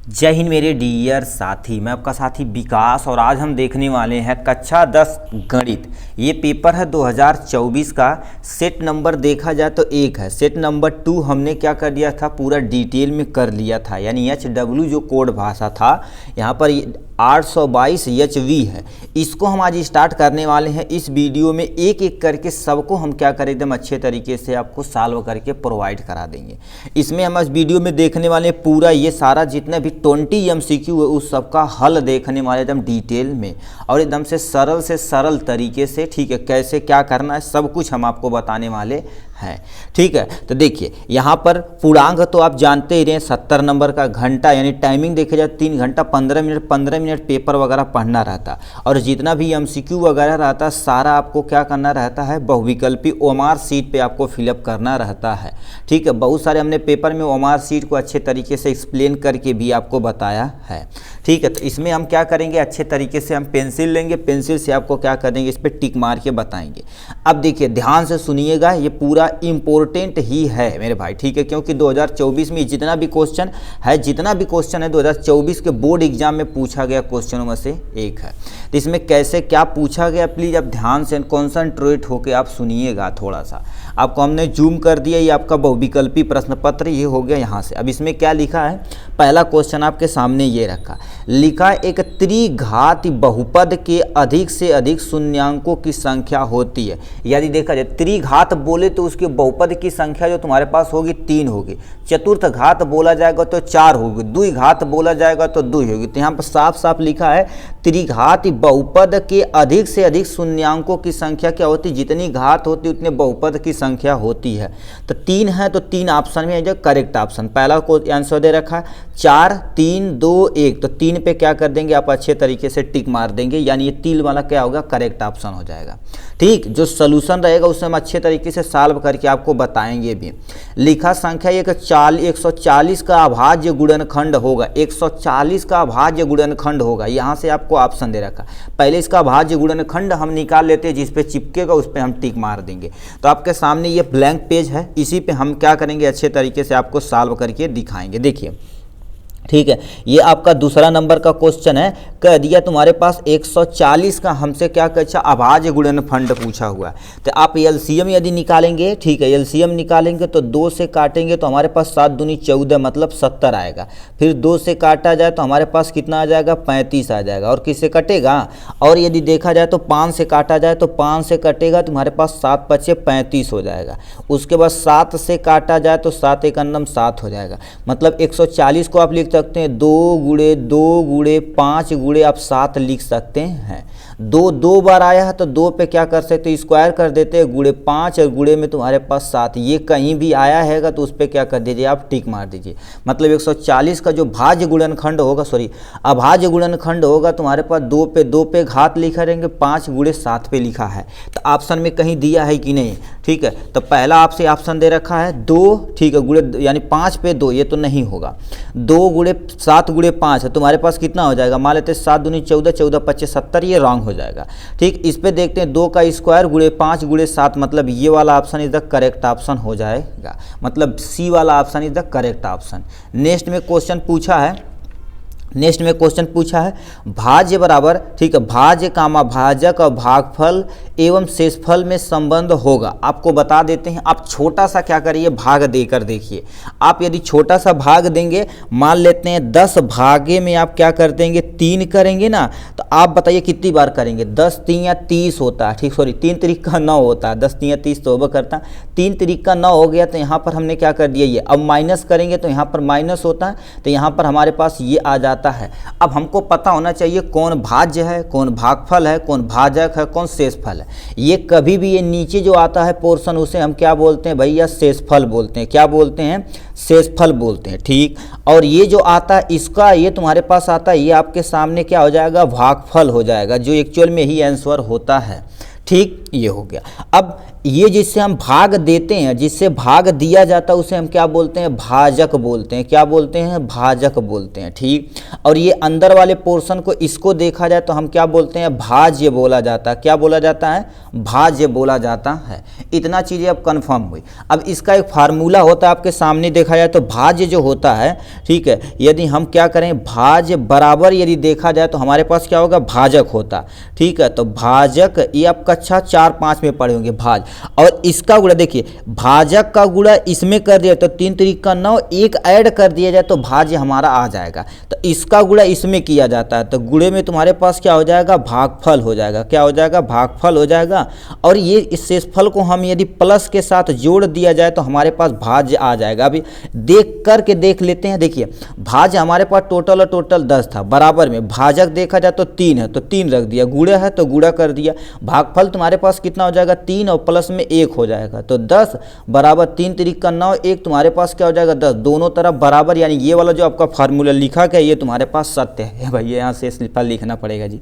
जय हिंद मेरे डियर साथी, मैं आपका साथी विकास और आज हम देखने वाले हैं कक्षा 10 गणित। ये पेपर है 2024 का। सेट नंबर देखा जाए तो 1 है। सेट नंबर 2 हमने क्या कर दिया था, पूरा डिटेल में कर लिया था, यानी HW जो कोड भाषा था यहाँ पर 822 HV है। इसको हम आज स्टार्ट करने वाले हैं। इस वीडियो में एक एक करके सबको हम क्या करें, एकदम अच्छे तरीके से आपको सॉल्व करके प्रोवाइड करा देंगे। इसमें हम इस वीडियो में देखने वाले पूरा ये सारा जितना भी 20 MCQ है उस सबका हल देखने वाले एकदम डिटेल में और एकदम से सरल तरीके से। ठीक है, कैसे क्या करना है सब कुछ हम आपको बताने वाले हैं। ठीक है, तो देखिए यहाँ पर पूर्णांक तो आप जानते ही रहे, 70 नंबर का घंटा यानी टाइमिंग देखे जाए 3 घंटा 15 मिनट पेपर वगैरह पढ़ना रहता और जितना भी MCQ वगैरह रहता सारा आपको क्या करना रहता है, बहुविकल्पी ओएमआर सीट पे आपको फिलअप करना रहता है। ठीक है, बहुत सारे हमने पेपर में ओएमआर सीट को अच्छे तरीके से एक्सप्लेन करके भी आपको बताया है। ठीक है, तो इसमें हम क्या करेंगे, अच्छे तरीके से हम पेंसिल लेंगे, पेंसिल से आपको क्या कर देंगे, इस पर टिक मार के बताएंगे। अब देखिए ध्यान से सुनिएगा, ये पूरा इंपॉर्टेंट ही है मेरे भाई। ठीक है, क्योंकि 2024 में जितना भी क्वेश्चन है 2024 के बोर्ड एग्जाम में पूछा गया क्वेश्चनों में से एक है। तो इसमें कैसे क्या पूछा गया, प्लीज़ आप ध्यान से कॉन्सेंट्रेट होकर आप सुनिएगा। थोड़ा सा आपको हमने जूम कर दिया, ये आपका बहुविकल्पी प्रश्न पत्र ये हो गया यहाँ से। अब इसमें क्या लिखा है, पहला क्वेश्चन आपके सामने ये रखा, लिखा एक त्रिघात बहुपद के अधिक से अधिक शून्यांकों की संख्या होती है। यदि देखा जाए त्रिघात बोले तो उसके बहुपद की संख्या जो तुम्हारे पास होगी 3 होगी, चतुर्थ घात बोला जाएगा तो 4 होगी, द्विघात बोला जाएगा तो 2 होगी। तो यहाँ पर साफ साफ लिखा है त्रिघात बहुपद के अधिक से अधिक शून्यांकों की संख्या क्या होती है, जितनी घात होती है उतने बहुपद की संख्या होती है। तो 3 है तो 3 ऑप्शन में जो करेक्ट ऑप्शन पहला को आंसर दे रखा है 4 3 2 1, तो 3 पे क्या कर देंगे आप, अच्छे तरीके से टिक मार देंगे, यानी ये तिल वाला क्या होगा, करेक्ट ऑप्शन हो जाएगा। ठीक, जो सोल्यूशन रहेगा उससे हम अच्छे तरीके से सॉल्व करके आपको बताएंगे भी। लिखा संख्या 140 का अभाज्य गुणनखंड होगा, 140 का अभाज्य गुणनखंड होगा। यहाँ से आपको ऑप्शन दे रखा, पहले इसका अभाज्य गुणनखंड हम निकाल लेते हैं, जिस पे चिपकेगा उस पे हम टिक मार देंगे। तो आपके सामने ये ब्लैंक पेज है, इसी पे हम क्या करेंगे, अच्छे तरीके से आपको सॉल्व करके दिखाएंगे। देखिए ठीक है, ये आपका दूसरा नंबर का क्वेश्चन है, कह दिया तुम्हारे पास 140 का हमसे क्या कहा, अभाज्य गुणनखंड पूछा हुआ है। तो आप LCM यदि निकालेंगे, ठीक है LCM निकालेंगे तो 2 से काटेंगे तो हमारे पास 7 दूनी 14 मतलब 70 आएगा। फिर 2 से काटा जाए तो हमारे पास कितना आ जाएगा, 35 आ जाएगा। और किससे कटेगा, और यदि देखा जाए तो 5 से काटा जाए तो 5 से कटेगा तुम्हारे पास 7 5 35 हो जाएगा। उसके बाद 7 से काटा जाए तो 7 1 7 हो जाएगा। मतलब 140 को आप लिख सकते हैं 2 गुणे 2 गुणे 5 गुणे आप 7 लिख सकते हैं। 2 बार आया है तो 2 पे क्या कर सकते हैं, स्क्वायर कर देते हैं, गुणे 5 और गुणे में तुम्हारे पास 7। ये कहीं भी आया हैगा तो उस पर क्या कर दीजिए, आप टिक मार दीजिए। मतलब 140 का जो भाज्य गुणनखंड होगा, अभाज्य गुणनखंड होगा तुम्हारे पास 2 पे घात लिखा रहेंगे, 5 गुणे 7 पे लिखा है। तो ऑप्शन में कहीं दिया है कि नहीं, ठीक है। तो पहला आपसे ऑप्शन दे रखा है 2, ठीक है, गुणे यानी 5 पे 2, ये तो नहीं होगा। 2 गुणे 7 गुणे 5 है, तुम्हारे पास कितना हो जाएगा, मान लेते हैं 7 दूनी 14 14 25 70, ये रॉन्ग हो जाएगा। ठीक, इस पे देखते हैं 2 का स्क्वायर गुणे 5 गुणे 7, मतलब ये वाला option is the correct option हो जाएगा। मतलब सी वाला option is the correct option. Next में क्वेश्चन पूछा है भाज्य बराबर, ठीक है, भाज्य कामा भाजक और भागफल एवं शेषफल में संबंध होगा। आपको बता देते हैं, आप छोटा सा क्या करिए, भाग देकर देखिए। आप यदि छोटा सा भाग देंगे, मान लेते हैं 10 भागे में आप क्या कर देंगे, 3 करेंगे ना, तो आप बताइए कितनी बार करेंगे, 10 3 या 30 होता है। ठीक, 3 तरीक का 9 होता है, 10 3 या 30 तो वो करता, 3 तरीक का 9 हो गया। तो यहाँ पर हमने क्या कर दिया, ये अब माइनस करेंगे तो यहाँ पर माइनस होता है, तो यहाँ पर हमारे पास ये आ जाता है। अब हमको पता होना चाहिए कौन भाज्य है, कौन भागफल है, कौन भाजक है, कौन शेषफल है। ये कभी भी ये नीचे जो आता है पोर्शन उसे हम क्या बोलते हैं भैया, शेषफल बोलते हैं। क्या बोलते हैं, शेषफल बोलते हैं। ठीक, और ये जो आता है इसका, ये तुम्हारे पास आता है, ये आपके सामने क्या हो जाएगा, भागफल हो जाएगा, जो एक्चुअल में ही आंसर होता है। ठीक, ये हो गया। अब ये जिससे हम भाग देते हैं, जिससे भाग दिया जाता है उसे हम क्या बोलते हैं, भाजक बोलते हैं। क्या बोलते हैं, भाजक बोलते हैं। ठीक, और ये अंदर वाले पोर्शन को, इसको देखा जाए तो हम क्या बोलते हैं, भाज्य बोला जाता है। क्या बोला जाता है, भाज्य बोला जाता है। इतना चीज़ें अब कन्फर्म हुई। अब इसका एक फार्मूला होता है आपके सामने, देखा जाए तो भाज्य जो होता है, ठीक है, यदि हम क्या करें, भाज्य बराबर यदि देखा जाए तो हमारे पास क्या होगा, भाजक होता। ठीक है, तो भाजक, ये आप कक्षा 4-5 में पढ़े होंगे, भाज। और इसका गुणा देखिए, भाजक का गुणा इसमें कर दिया तो 3 3 का 9, एक ऐड कर दिया जाए तो भाज्य हमारा आ जाएगा। तो इसका गुणा इसमें किया जाता है, तो गुणे में तुम्हारे पास क्या हो जाएगा, भागफल हो जाएगा। क्या हो जाएगा, भागफल हो जाएगा। और ये इस शेषफल को हम यदि प्लस के साथ जोड़ दिया जाए तो हमारे पास भाज्य आ जाएगा। अभी देख करके देख लेते हैं। देखिए, भाज्य हमारे पास टोटल और टोटल 10 था, बराबर में भाजक देखा जाए तो 3 है तो 3 रख दिया, गुणा है तो गुणा कर दिया। भागफल तुम्हारे पास कितना हो जाएगा, 3 और प्लस में 1 हो जाएगा, तो 10 बराबर 3 3 का 9, 1 तुम्हारे पास क्या हो जाएगा, 10, दोनों तरफ बराबर। यानी ये वाला जो आपका फार्मूला लिखा गया ये तुम्हारे पास सत्य है भाई, यहाँ शेषफल लिखना पड़ेगा जी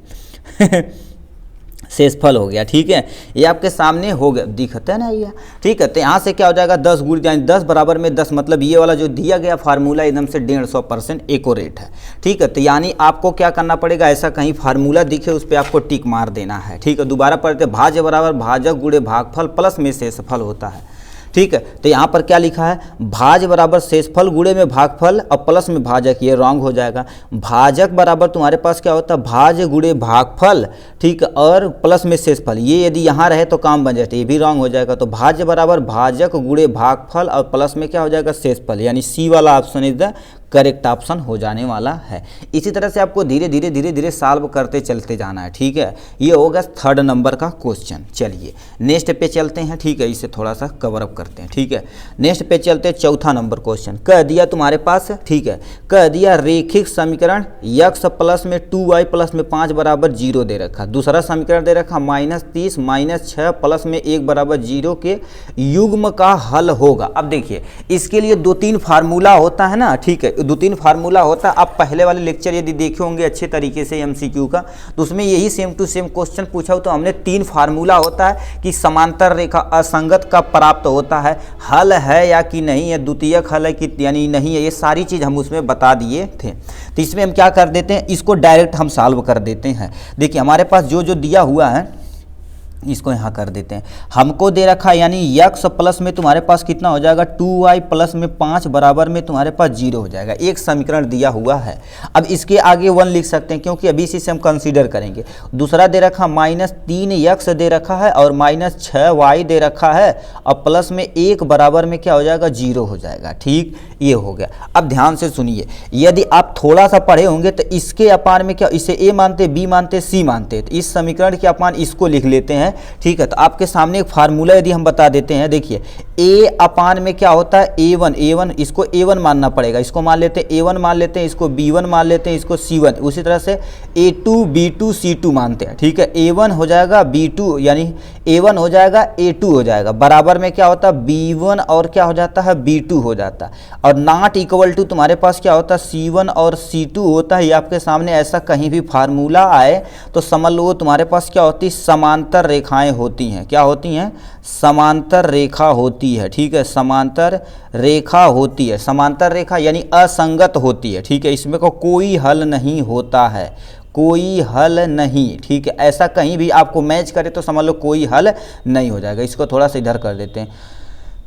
शेषफल हो गया। ठीक है, ये आपके सामने हो गया, दिखता है ना ये। ठीक है, तो यहाँ से क्या हो जाएगा, 10 गुण, यानी 10 बराबर में 10, मतलब ये वाला जो दिया गया फार्मूला एकदम से 150% एक्यूरेट है। ठीक है, तो यानी आपको क्या करना पड़ेगा, ऐसा कहीं फार्मूला दिखे उस पर आपको टिक मार देना है। ठीक है, दोबारा पढ़ते, भाज्य बराबर भाजक गुणे भागफल प्लस में शेषफल होता है। ठीक है, तो यहाँ पर क्या लिखा है, भाज्य बराबर शेषफल गुणे में भागफल और प्लस में भाजक, ये रॉन्ग हो जाएगा। भाजक बराबर तुम्हारे पास क्या होता है, भाज्य गुणे भागफल, ठीक है, और प्लस में शेषफल, ये यदि यहाँ रहे तो काम बन जाता है, ये भी रॉन्ग हो जाएगा। तो भाज्य बराबर भाजक गुणे भागफल और प्लस में क्या हो जाएगा, शेषफल, यानी सी वाला option is the correct option हो जाने वाला है। इसी तरह से आपको धीरे धीरे धीरे धीरे सॉल्व करते चलते जाना है। ठीक है, ये होगा 3rd नंबर का क्वेश्चन। चलिए नेक्स्ट पे चलते हैं। ठीक है, इसे थोड़ा सा कवर अप करते हैं। ठीक है, नेक्स्ट पे चलते हैं, 4था नंबर क्वेश्चन कह दिया तुम्हारे पास। ठीक है, कह दिया रेखिक समीकरण x प्लस में 2y प्लस में 5 बराबर 0 दे रखा। दूसरा समीकरण दे रखा -30 -6 प्लस में 1 बराबर 0 के युग्म का हल होगा। अब देखिए, इसके लिए 2-3 फार्मूला होता है ना। ठीक है, 2-3 फार्मूला होता है। आप पहले वाले लेक्चर यदि देखे होंगे अच्छे तरीके से MCQ का, तो उसमें यही सेम टू सेम क्वेश्चन पूछा हो। तो हमने 3 फार्मूला होता है कि समांतर रेखा असंगत का प्राप्त होता है, हल है या कि नहीं है, द्वितीयक हल है कि यानी नहीं है, ये सारी चीज़ हम उसमें बता दिए थे। तो इसमें हम क्या कर देते हैं, इसको डायरेक्ट हम सॉल्व कर देते हैं। देखिए, हमारे पास जो जो दिया हुआ है इसको यहाँ कर देते हैं। हमको दे रखा है यानी x प्लस में तुम्हारे पास कितना हो जाएगा, 2y प्लस में 5 बराबर में तुम्हारे पास 0 हो जाएगा। एक समीकरण दिया हुआ है। अब इसके आगे 1 लिख सकते हैं क्योंकि अभी इसी से हम कंसीडर करेंगे। दूसरा दे रखा -3x दे रखा है और -6y दे रखा है और प्लस में 1 बराबर में क्या हो जाएगा, 0 हो जाएगा। ठीक, ये हो गया। अब ध्यान से सुनिए, यदि आप थोड़ा सा पढ़े होंगे तो इसके अपान में क्या, इसे a मानते, b मानते, c मानते, तो इस समीकरण के अपान इसको लिख लेते हैं। ठीक है, तो आपके सामने एक फार्मूला यदि हम बता देते हैं। देखिए, a अपान में क्या होता है, a1, इसको a1 मानना पड़ेगा, इसको मान लेते हैं a1 मान लेते हैं, इसको b1 मान लेते हैं, इसको c1। उसी तरह से a2 b2 c2 मानते हैं। ठीक है, a1 हो जाएगा b2 यानी a1 हो जाएगा a2 हो जाएगा, बराबर में क्या होता है b1 और क्या हो जाता है b2 हो जाता है। और नॉट इक्वल टू तुम्हारे पास क्या होता है c1 और c2 होता है। ये आपके सामने ऐसा कहीं भी फार्मूला आए तो समझ लो तुम्हारे पास क्या होती है, समांतर रेखाएं होती हैं। क्या होती हैं, समांतर रेखा होती है। ठीक है, समांतर रेखा होती है। समांतर रेखा यानी असंगत होती है। ठीक है, इसमें को कोई हल नहीं होता है, कोई हल नहीं। ठीक है, ऐसा कहीं भी आपको मैच करे तो समझ लो कोई हल नहीं हो जाएगा। इसको थोड़ा सा इधर कर देते हैं,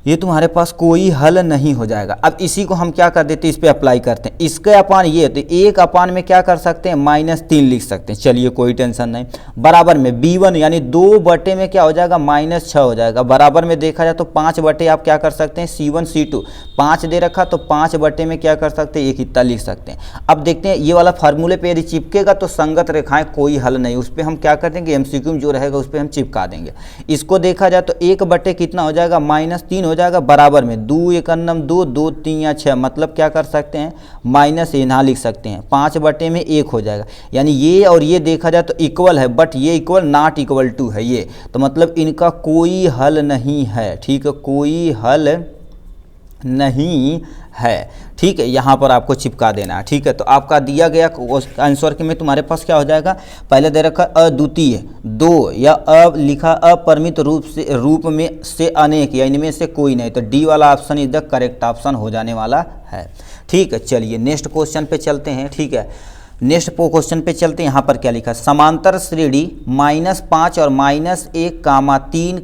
ये तुम्हारे पास कोई हल नहीं हो जाएगा। अब इसी को हम क्या कर देते हैं, इस पे अप्लाई करते हैं। इसके अपान ये तो 1 अपान में क्या कर सकते हैं, -3 लिख सकते हैं। चलिए कोई टेंशन नहीं, बराबर में b1 यानी 2 बटे में क्या हो जाएगा, -6 हो जाएगा। बराबर में देखा जाए तो 5 बटे आप क्या कर सकते हैं, c1 c2 5 दे रखा तो 5 बटे में क्या कर सकते हैं, 1 इतना लिख सकते हैं। अब देखते हैं ये वाला फार्मूले पे यदि चिपकेगा तो संगत रेखाएं कोई हल नहीं, उस पर हम क्या कर देंगे, MCQ में जो रहेगा उस पर हम चिपका देंगे। इसको देखा जाए तो 1 बटे कितना हो जाएगा, -3 हो जाएगा, बराबर में 2 1 2 2 3 या 6, मतलब क्या कर सकते हैं, -a यहाँ लिख सकते हैं। 5 बटे में 1 हो जाएगा, यानी ये और ये देखा जाए तो इक्वल है, बट ये इक्वल नॉट इक्वल टू है ये, तो मतलब इनका कोई हल नहीं है। ठीक है, कोई हल नहीं है। ठीक है, यहाँ पर आपको चिपका देना है। ठीक है, तो आपका दिया गया आंसर के में तुम्हारे पास क्या हो जाएगा, पहले दे रखा अद्वितीय, दो, या लिखा अपरिमित रूप में से अनेक, या इनमें से कोई नहीं, तो डी वाला option is the correct option हो जाने वाला है। ठीक है, चलिए नेक्स्ट क्वेश्चन पे चलते हैं। ठीक है, नेक्स्ट क्वेश्चन पे चलते हैं। यहाँ पर क्या लिखा, समांतर श्रेणी -5 और -1, 3,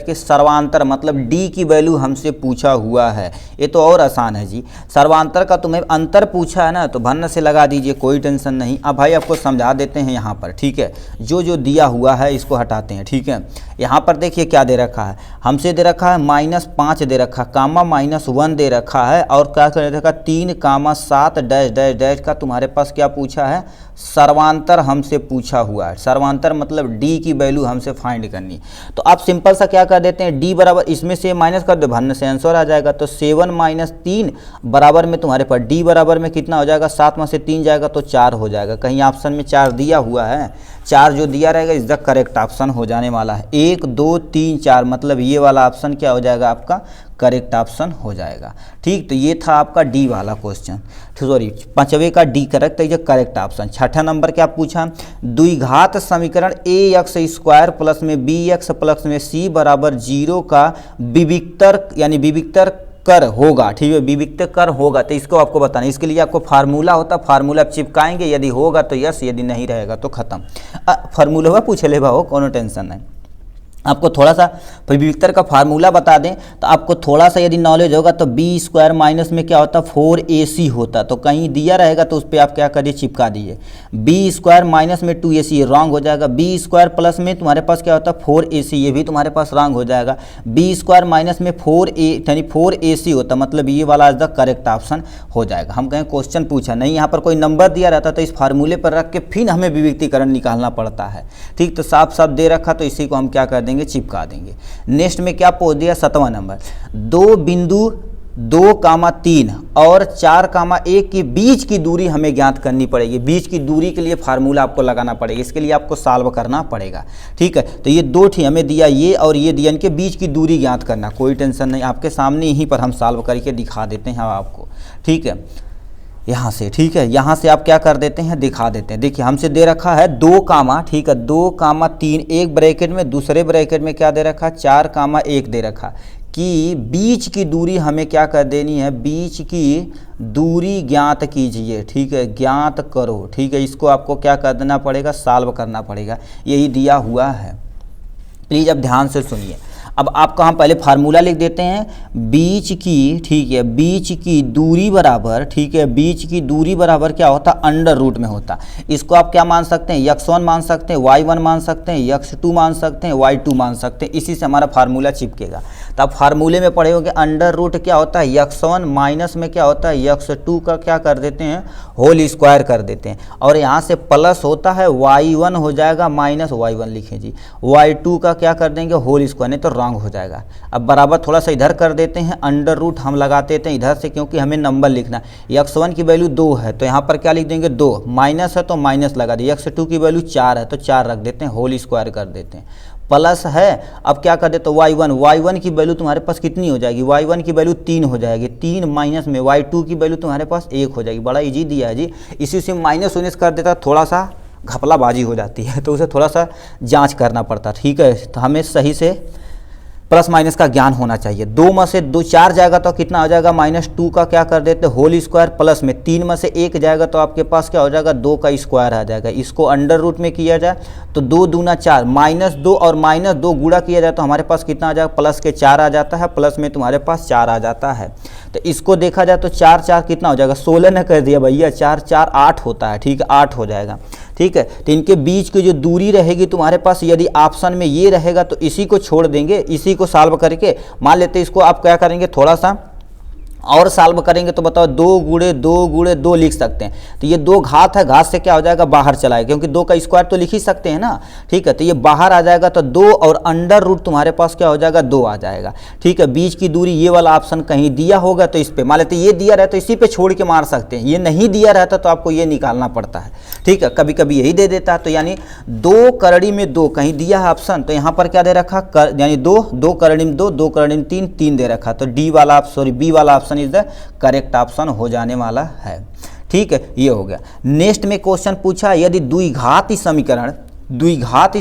के सर्वांतर, मतलब डी की वैल्यू हमसे पूछा हुआ है। ये तो और आसान है जी, सर्वांतर का तुम्हें अंतर पूछा है ना, तो भन्न से लगा दीजिए, कोई टेंशन नहीं। अब भाई आपको समझा देते हैं यहाँ पर। ठीक है, जो जो दिया हुआ है इसको हटाते हैं। ठीक है, यहाँ पर देखिए क्या दे रखा है, हमसे दे रखा है -5 दे रखा, -1 दे रखा है, और क्या दे रखा 3, 7 का तुम्हारे पास क्या पूछा है, सर्वांतर हमसे पूछा हुआ है। सर्वांतर मतलब डी की वैल्यू हमसे फाइंड करनी। तो आप सिंपल सा क्या कर देते हैं, डी बराबर इसमें से माइनस कर दो, भन्न से आंसर आ जाएगा। तो 7 - 3 बराबर में तुम्हारे पास डी बराबर में कितना हो जाएगा, 7 में से 3 जाएगा तो 4 हो जाएगा। कहीं ऑप्शन में 4 दिया हुआ है, 4 जो दिया रहेगा इज द करेक्ट ऑप्शन हो जाने वाला है। 1, 2, 3, 4 मतलब ये वाला ऑप्शन क्या हो जाएगा, आपका करेक्ट ऑप्शन हो जाएगा। ठीक, तो ये था आपका डी वाला क्वेश्चन, सॉरी 5वें का डी करेक्ट है, ये करेक्ट ऑप्शन। छठा नंबर क्या पूछा, द्विघात समीकरण ax² प्लस में bx प्लस में c बराबर 0 का विविक्तर यानी विविक्तर कर होगा। ठीक है, विविक्तर कर होगा, तो इसको आपको बताना। इसके लिए आपको फार्मूला होता, फार्मूला आप चिपकाएंगे, यदि होगा तो यस, यदि नहीं रहेगा तो खत्म। फार्मूला हुआ पूछ ले भाव, कोनो टेंशन नहीं। आपको थोड़ा सा विविक्तर का फार्मूला बता दें तो आपको थोड़ा सा यदि नॉलेज होगा तो b² माइनस में क्या होता, 4ac होता। तो कहीं दिया रहेगा तो उस पर आप क्या करिए, चिपका दीजिए। b² माइनस में 2ac रॉन्ग हो जाएगा। b² प्लस में तुम्हारे पास क्या होता, 4ac, ये भी तुम्हारे पास रॉन्ग हो जाएगा। b² माइनस में 4ac होता, मतलब ये वाला द करेक्ट ऑप्शन हो जाएगा। हम कहें क्वेश्चन पूछा नहीं, यहाँ पर कोई नंबर दिया रहता तो इस फार्मूले पर रख के फिर हमें विविक्तीकरण निकालना पड़ता है। ठीक, तो साफ साफ दे रखा, तो इसी को हम क्या कर देंगे, चिपका देंगे। नेक्स्ट में क्या पूछ दिया, 7वां नंबर, 2 बिंदु 2, 3 और 4, 1 के बीच की दूरी हमें ज्ञात करनी पड़ेगी। बीच की दूरी के लिए फार्मूला आपको लगाना पड़ेगा, इसके लिए आपको सॉल्व करना पड़ेगा। ठीक है, तो ये 2 थी हमें दिया, ये और ये दिया, इनके बीच की दूरी ज्ञात करना, कोई टेंशन नहीं, आपके सामने यहीं पर हम सॉल्व करके दिखा देते हैं आपको। ठीक है, यहाँ से, ठीक है, यहाँ से आप क्या कर देते हैं, दिखा देते हैं। देखिए हमसे दे रखा है 2, ठीक है, 2, 3, एक ब्रैकेट में, दूसरे ब्रैकेट में क्या दे रखा, 4, 1 दे रखा, कि बीच की दूरी हमें क्या कर देनी है, बीच की दूरी ज्ञात कीजिए। ठीक है, ज्ञात करो। ठीक है, इसको आपको क्या कर देना पड़ेगा, सॉल्व करना पड़ेगा, यही दिया हुआ है। प्लीज़ अब ध्यान से सुनिए। अब आपका हम पहले फार्मूला लिख देते हैं, बीच की, ठीक है, बीच की दूरी बराबर, ठीक है, बीच की दूरी बराबर क्या होता, अंडर रूट में होता। इसको आप क्या मान सकते हैं, x1 मान सकते हैं, y1 मान सकते हैं, x2 मान सकते हैं, y2 मान सकते हैं। इसी से हमारा फार्मूला चिपकेगा। तो आप फार्मूले में पढ़े होंगे अंडर रूट क्या होता है, x1 माइनस में क्या होता है, x2 का क्या कर देते हैं, होल स्क्वायर कर देते हैं, और यहाँ से प्लस होता है y1 हो जाएगा माइनस y1 लिखें जी, y2 का क्या कर देंगे, होल स्क्वायर, नहीं तो रॉन्ग हो जाएगा। अब बराबर थोड़ा सा इधर कर देते हैं, अंडर रूट हम लगा देते हैं इधर से, क्योंकि हमें नंबर लिखना है। x1 की वैल्यू 2 है तो यहाँ पर क्या लिख देंगे, 2, माइनस है तो माइनस लगा दिए, x2 की वैल्यू 4 है तो 4 रख देते हैं, होल स्क्वायर कर देते हैं, प्लस है। अब क्या कर देते, y1 की वैल्यू तुम्हारे पास कितनी हो जाएगी, y1 की वैल्यू 3 हो जाएगी, 3 माइनस में y2 की वैल्यू तुम्हारे पास 1 हो जाएगी। बड़ा इजी दिया है जी, इसी से माइनस उनिस कर देता, थोड़ा सा घपलाबाजी हो जाती है, तो उसे थोड़ा सा जांच करना पड़ता। ठीक है, तो हमें सही से प्लस माइनस का ज्ञान होना चाहिए। 2 में से 2 4 जाएगा तो कितना हो जाएगा, -2 का क्या कर देते, होल स्क्वायर, प्लस में 3 में से 1 जाएगा तो आपके पास क्या हो जाएगा, 2 का स्क्वायर आ जाएगा। इसको अंडर रूट में किया जाए तो 2 दूना 4, -2 और -2 गुणा किया जाए तो हमारे पास कितना आ जाएगा, प्लस के 4 आ जाता है, प्लस में तुम्हारे पास 4 आ जाता है। तो इसको देखा जाए तो 4 4 कितना हो जाएगा, 16 ने कर दिया भैया, 4 4 8 होता है। ठीक है, 8 हो जाएगा। ठीक है, तो इनके बीच की जो दूरी रहेगी तुम्हारे पास, यदि ऑप्शन में ये रहेगा तो इसी को छोड़ देंगे, इसी को सॉल्व करके मान लेते हैं, इसको आप क्या करेंगे, थोड़ा सा और सॉल्व करेंगे तो बताओ 2 लिख सकते हैं। तो ये 2 घात है, घात से क्या हो जाएगा बाहर चलाएगा, क्योंकि 2 का स्क्वायर तो लिख ही सकते हैं ना। ठीक है, तो ये बाहर आ जाएगा तो 2 और अंडर रूट तुम्हारे पास क्या हो जाएगा 2 आ जाएगा। ठीक है, बीच की दूरी ये वाला ऑप्शन कहीं दिया होगा तो इस पे मान लेते ये दिया रहता तो इसी पे छोड़ के मार सकते हैं, ये नहीं दिया रहता तो आपको ये निकालना पड़ता है। ठीक है, कभी कभी यही दे देता है। तो यानी 2 करड़ी में 2 कहीं दिया है ऑप्शन, तो यहाँ पर क्या दे रखा यानी 2 करड़ी में 2 करड़ी में 3 दे रखा, तो बी वाला option is the correct option हो जाने वाला है। ठीक है, ये हो गया। नेक्स्ट में क्वेश्चन पूछा यदि द्विघाती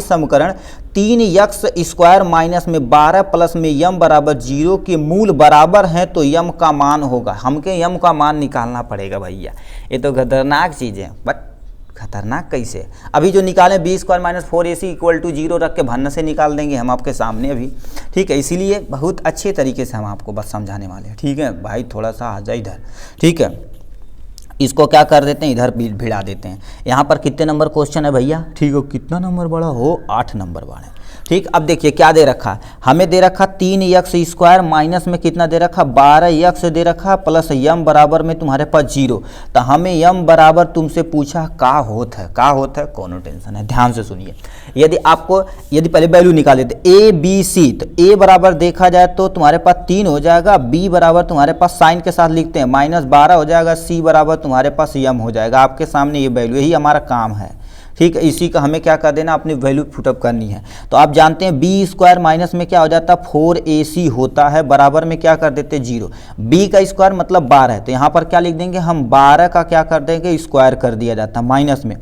समीकरण 3x² माइनस में 12 प्लस में यम बराबर 0 के मूल बराबर हैं तो यम का मान होगा। हमके यम का मान निकालना पड़ेगा भैया, ये तो खतरनाक चीज़ है। बट खतरनाक कैसे, अभी जो निकालें b² माइनस 4ac = 0 रख के भन्न से निकाल देंगे हम आपके सामने अभी। ठीक है, इसीलिए बहुत अच्छे तरीके से हम आपको बस समझाने वाले हैं। ठीक है भाई, थोड़ा सा आ जाए इधर। ठीक है, इसको क्या कर देते हैं इधर भिड़ा देते हैं। यहाँ पर कितने नंबर क्वेश्चन है भैया? ठीक है, कितना नंबर बड़ा हो? 8 नंबर बड़ा है। ठीक, अब देखिए क्या दे रखा, हमें दे रखा 3x² माइनस में कितना दे रखा 12x दे रखा प्लस यम बराबर में तुम्हारे पास 0। तो हमें यम बराबर तुमसे पूछा का होता है, कोनो टेंशन है, ध्यान से सुनिए। यदि पहले वैल्यू निकाल देते a b c, तो a बराबर देखा जाए तो तुम्हारे पास 3 हो जाएगा, b बराबर तुम्हारे पास साइन के साथ लिखते हैं -12 हो जाएगा, c बराबर तुम्हारे पास यम हो जाएगा। आपके सामने ये वैल्यू, यही हमारा काम है। ठीक है, इसी का हमें क्या कर देना, अपनी वैल्यू पुटअप करनी है। तो आप जानते हैं b² माइनस में क्या हो जाता है 4ac होता है, बराबर में क्या कर देते 0। b का स्क्वायर मतलब 12 है, तो यहाँ पर क्या लिख देंगे हम 12 का क्या कर देंगे स्क्वायर कर दिया जाता है माइनस में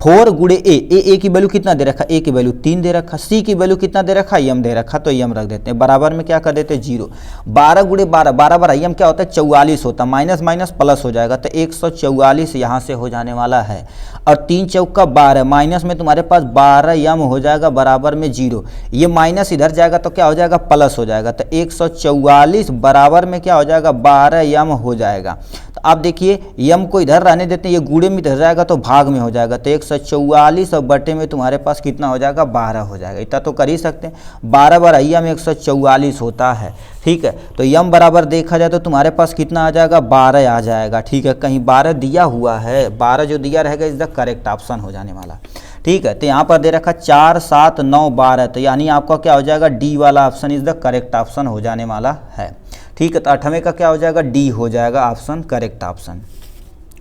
4 गुणे a की वैल्यू कितना दे रखा, a की वैल्यू 3 दे रखा, c की वैल्यू कितना दे रखा यम दे रखा, तो यम रख देते हैं, बराबर में क्या कर देते हैं 0। 12 गुणे 12 12 यम क्या होता है 44 होता है, माइनस माइनस प्लस हो जाएगा, तो 144 यहाँ से हो जाने वाला है। और 3 चौका 12 माइनस में तुम्हारे पास 12 यम हो जाएगा बराबर में 0, ये माइनस इधर जाएगा तो क्या हो जाएगा प्लस हो जाएगा, तो 144 बराबर में क्या हो जाएगा 12 यम हो जाएगा। तो आप देखिए यम को इधर रहने देते हैं, ये गुणे में इधर जाएगा तो भाग में हो जाएगा, तो 144 और बटे में तुम्हारे पास कितना हो जाएगा 12 हो जाएगा। इतना तो कर ही सकते हैं, 12 बार यम 144 होता है। ठीक है, तो यम बराबर देखा जाए तो तुम्हारे पास कितना आ जाएगा 12 आ जाएगा। ठीक है, कहीं 12 दिया हुआ है, 12 जो दिया रहेगा इज द करेक्ट ऑप्शन हो जाने वाला। ठीक है, तो यहाँ पर दे रखा 4 7 9 12, तो यानी आपका क्या हो जाएगा डी वाला option is the correct option हो जाने वाला है। ठीक है, तो 8वें का क्या हो जाएगा डी हो जाएगा ऑप्शन करेक्ट ऑप्शन।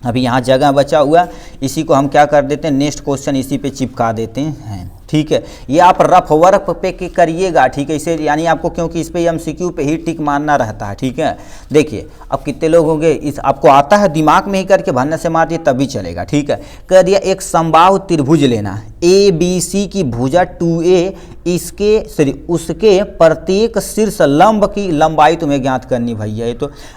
अभी यहाँ जगह बचा हुआ, इसी को हम क्या कर देते हैं नेक्स्ट क्वेश्चन इसी पे चिपका देते हैं। ठीक है, ये आप रफ वर्क पे करिएगा। ठीक है, इसे यानी आपको क्योंकि इस पे MCQ पे ही टिक मारना रहता है। ठीक है, देखिए अब कितने लोग होंगे, इस आपको आता है दिमाग में ही करके भरने से मार दिए तभी चलेगा। ठीक है, कह दिया एक समबाहु त्रिभुज लेना है, ABC की भुजा 2a, उसके प्रत्येक शीर्ष लंब की लंबाई तुम्हें ज्ञात करनी भैया।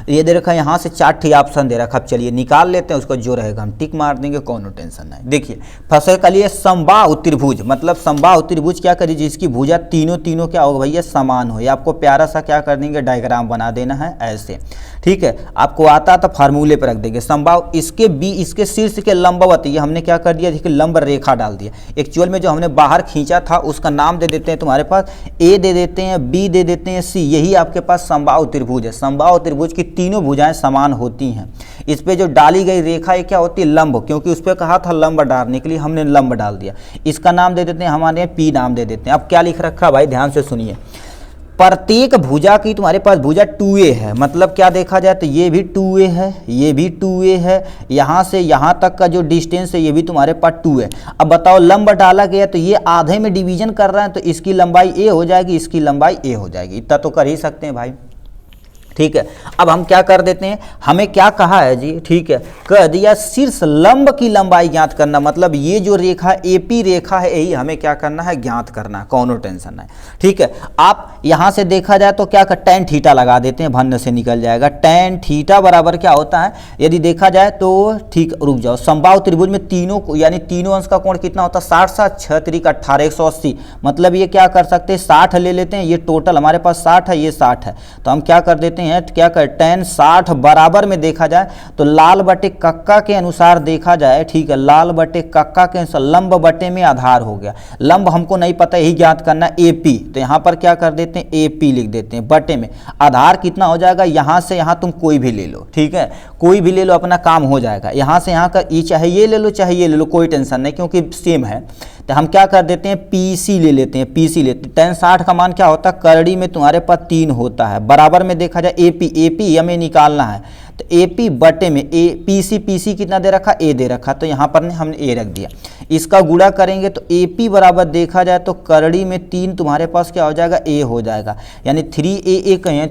ये दे रखा है, यहाँ से 4 ऑप्शन दे रखा। अब चलिए निकाल लेते हैं, उसको जो रहेगा हम टिक मार देंगे, कोनो टेंशन नहीं। देखिए फंसे के लिए समबाहु त्रिभुज, मतलब समबाहु त्रिभुज क्या करिए जिसकी भुजा तीनों क्या होगा भैया समान हो। ये आपको प्यारा सा क्या कर देंगे डायग्राम बना देना है ऐसे। ठीक है, आपको आता तो फार्मूले पर रख देंगे समबाहु, इसके शीर्ष के लंबवत, ये हमने क्या कर दिया देखिए लंब रेखा डाल दिया। एक्चुअल में जो हमने बाहर खींचा था उसका नाम दे देते हैं तुम्हारे पास, ए दे देते हैं, बी दे देते हैं, सी, यही आपके पास समबाहु त्रिभुज है। समबाहु त्रिभुज की तीनों भुजाएं समान होती हैं। इस पे जो डाली गई रेखा ये क्या होती है लंब, क्योंकि उस पर कहा था लंब डालने के लिए, हमने लंब डाल दिया। इसका नाम दे देते हैं हमारे पी नाम दे देते हैं। अब क्या लिख रखा भाई ध्यान से सुनिए, प्रत्येक भुजा की तुम्हारे पास भुजा 2a है, मतलब क्या देखा जाए तो ये भी 2a है, ये भी 2a है, यहाँ से यहाँ तक का जो डिस्टेंस है ये भी तुम्हारे पास 2 है। अब बताओ लंब डाला गया तो ये आधे में डिवीजन कर रहे हैं, तो इसकी लंबाई a हो जाएगी, इसकी लंबाई a हो जाएगी। इतना तो कर ही सकते हैं भाई। ठीक है, अब हम क्या कर देते हैं, हमें क्या कहा है जी, ठीक है कह दिया शीर्ष लंब की लंबाई ज्ञात करना, मतलब ये जो रेखा AP रेखा है यही हमें क्या करना है ज्ञात करना, कोनो टेंशन नहीं। ठीक है, आप यहाँ से देखा जाए तो क्या कर tan थीटा लगा देते हैं, भन्न से निकल जाएगा। tan थीटा बराबर क्या होता है यदि देखा जाए तो, ठीक रुक जाओ, समबाहु त्रिभुज में तीनों यानी तीनों अंश का कोण कितना होता है 60 7 6 3 18 180, मतलब ये क्या कर सकते हैं 60 ले लेते हैं, ये टोटल हमारे पास 60 है, ये 60 है, तो हम क्या कर देते हैं हैं तो क्या कर tan 60 बराबर में देखा जाए तो लाल बटे कक्का के अनुसार देखा जाए, ठीक है, लाल बटे कक्का के अनुसार लंब बटे में आधार हो गया। लंब हमको नहीं पता, यही ज्ञात करना AP, तो यहाँ पर क्या कर देते हैं AP लिख देते हैं, बटे में आधार कितना हो जाएगा, यहाँ से यहाँ तुम कोई भी ले लो, ठीक है, कोई भी ले लो, अपना काम हो जाएगा। यहाँ से यहाँ का ई चाहे ये ले लो चाहे ये ले लो, कोई टेंशन नहीं क्योंकि सेम है। तो हम क्या कर देते हैं PC ले लेते हैं, PC लेते हैं। tan 60 का मान क्या होता है, करड़ी में तुम्हारे पास 3 होता है, बराबर में देखा जाए AP हमें निकालना है, तो AP बटे में PC कितना दे रखा, A दे रखा, तो यहाँ पर हमने A रख दिया। इसका गुणा करेंगे तो AP बराबर देखा जाए तो करड़ी में 3 तुम्हारे पास क्या हो जाएगा, A हो जाएगा, यानी 3AA कहें।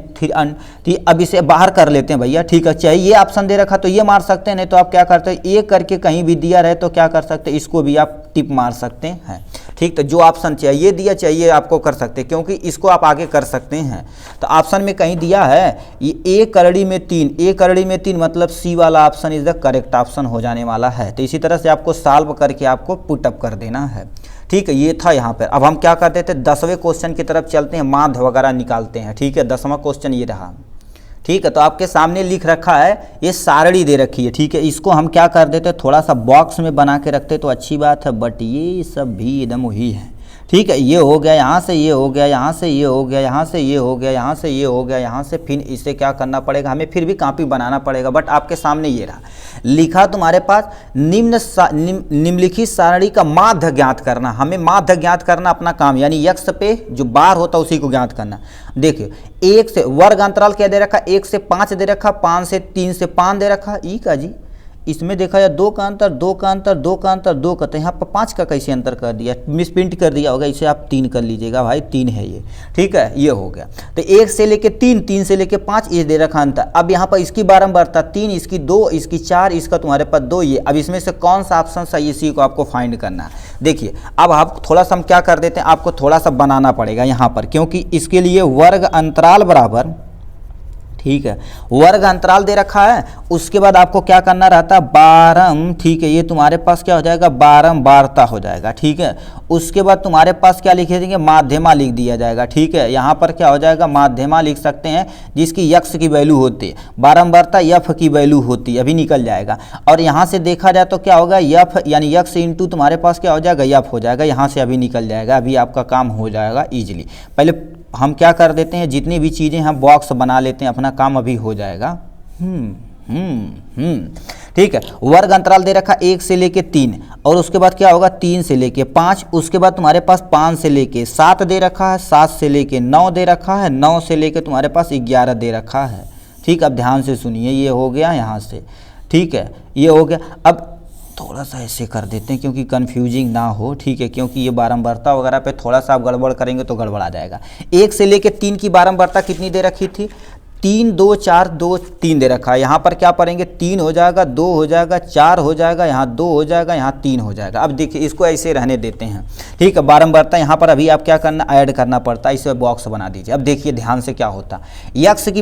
अब इसे बाहर कर लेते हैं भैया, ठीक है, चाहे ये ऑप्शन दे रखा तो ये मार सकते हैं, नहीं तो आप क्या करते हैं A करके कहीं भी दिया रहे तो क्या कर सकते हैं, इसको भी आप टिप मार सकते हैं, ठीक। तो जो ऑप्शन चाहिए दिया चाहिए आपको कर सकते हैं, क्योंकि इसको आप आगे कर सकते हैं। तो ऑप्शन में कहीं दिया है ये A करड़ी में 3 मतलब C वाला option is the correct option हो जाने वाला है। तो इसी तरह से आपको सॉल्व करके आपको पुटअप कर देना है, ठीक है। ये था यहाँ पर। अब हम क्या करते थे, 10वें क्वेश्चन की तरफ चलते हैं, माध्य वगैरह निकालते हैं, ठीक है। 10वां क्वेश्चन ये रहा, ठीक है। तो आपके सामने लिख रखा है, ये सारणी दे रखी है, ठीक है। इसको हम क्या कर देते हैं, थोड़ा सा बॉक्स में बना के रखते तो अच्छी बात है, बट ये सब भी एकदम वही है, ठीक है। ये हो गया, यहाँ से ये हो गया, यहाँ से ये हो गया, यहाँ से ये हो गया, यहाँ से ये हो गया, यहाँ से फिर इसे क्या करना पड़ेगा, हमें फिर भी कॉपी बनाना पड़ेगा, बट आपके सामने ये रहा लिखा तुम्हारे पास, निम्नलिखित सारणी का माध्य ज्ञात करना। हमें माध्य ज्ञात करना अपना काम, यानी यक्ष पे जो बार होता है उसी को ज्ञात करना। देखिए 1 से वर्ग अंतराल क्या दे रखा, 1 से 5 दे रखा, 5 से 3 से 5 दे रखा, ई का जी। इसमें देखा जाए 2 का अंतर, 2 का अंतर, 2 का अंतर, 2 का, तो यहाँ पर 5 का कैसे अंतर कर दिया, मिस प्रिंट कर दिया होगा, इसे आप 3 कर लीजिएगा भाई, 3 है ये, ठीक है। ये हो गया। तो 1 से लेके 3, 3 से लेके 5 ये दे रखा अंतर। अब यहाँ पर इसकी बारंबारता 3, इसकी 2, इसकी 4, इसका तुम्हारे पास 2, ये। अब इसमें से कौन सा ऑप्शन सही, इसी को आपको फाइंड करना है। देखिए अब आप थोड़ा सा हम क्या कर देते हैं, आपको थोड़ा सा बनाना पड़ेगा यहाँ पर, क्योंकि इसके लिए वर्ग अंतराल बराबर, ठीक है, वर्ग अंतराल दे रखा है। उसके बाद आपको क्या करना रहता है, बारम, ठीक है, ये तुम्हारे पास क्या हो जाएगा, बारंबारता हो जाएगा, ठीक है। उसके बाद तुम्हारे पास क्या लिखे देंगे, माध्यमा लिख दिया जाएगा, ठीक है। यहाँ पर क्या हो जाएगा, माध्यमा लिख सकते हैं, जिसकी यक्ष की वैल्यू होती है, बारंबारता यफ की वैल्यू होती है, अभी निकल जाएगा। और यहाँ से देखा जाए तो क्या होगा, यफ यानी यक्ष इंटू तुम्हारे पास क्या हो जाएगा, यफ हो जाएगा, यहाँ से अभी निकल जाएगा, अभी आपका काम हो जाएगा ईजिली। पहले हम क्या कर देते हैं, जितनी भी चीज़ें हम बॉक्स बना लेते हैं, अपना काम अभी हो जाएगा। ठीक है। वर्ग अंतराल दे रखा 1 से लेके 3, और उसके बाद क्या होगा 3 से लेके 5, उसके बाद तुम्हारे पास 5 से लेके 7 दे रखा है, 7 से लेके 9 दे रखा है, 9 से लेके तुम्हारे पास 11 दे रखा है, ठीक। अब ध्यान से सुनिए, ये हो गया यहाँ से, ठीक है, ये हो गया। अब थोड़ा सा ऐसे कर देते हैं क्योंकि कन्फ्यूजिंग ना हो, ठीक है, क्योंकि ये बारंबारता वगैरह पे थोड़ा सा आप गड़बड़ करेंगे तो गड़बड़ आ जाएगा। 1 से लेके 3 की बारंबारता कितनी दे रखी थी, 3 2 4 2 3 दे रखा है। यहाँ पर क्या पढ़ेंगे, 3 हो जाएगा, 2 हो जाएगा, 4 हो जाएगा, यहाँ 2 हो जाएगा, यहाँ 3 हो जाएगा। अब देखिए इसको ऐसे रहने देते हैं, ठीक है। बारंबारता यहाँ पर अभी आप क्या करना, ऐड करना पड़ता है, इसे बॉक्स बना दीजिए। अब देखिए ध्यान से क्या होता है, यक्ष की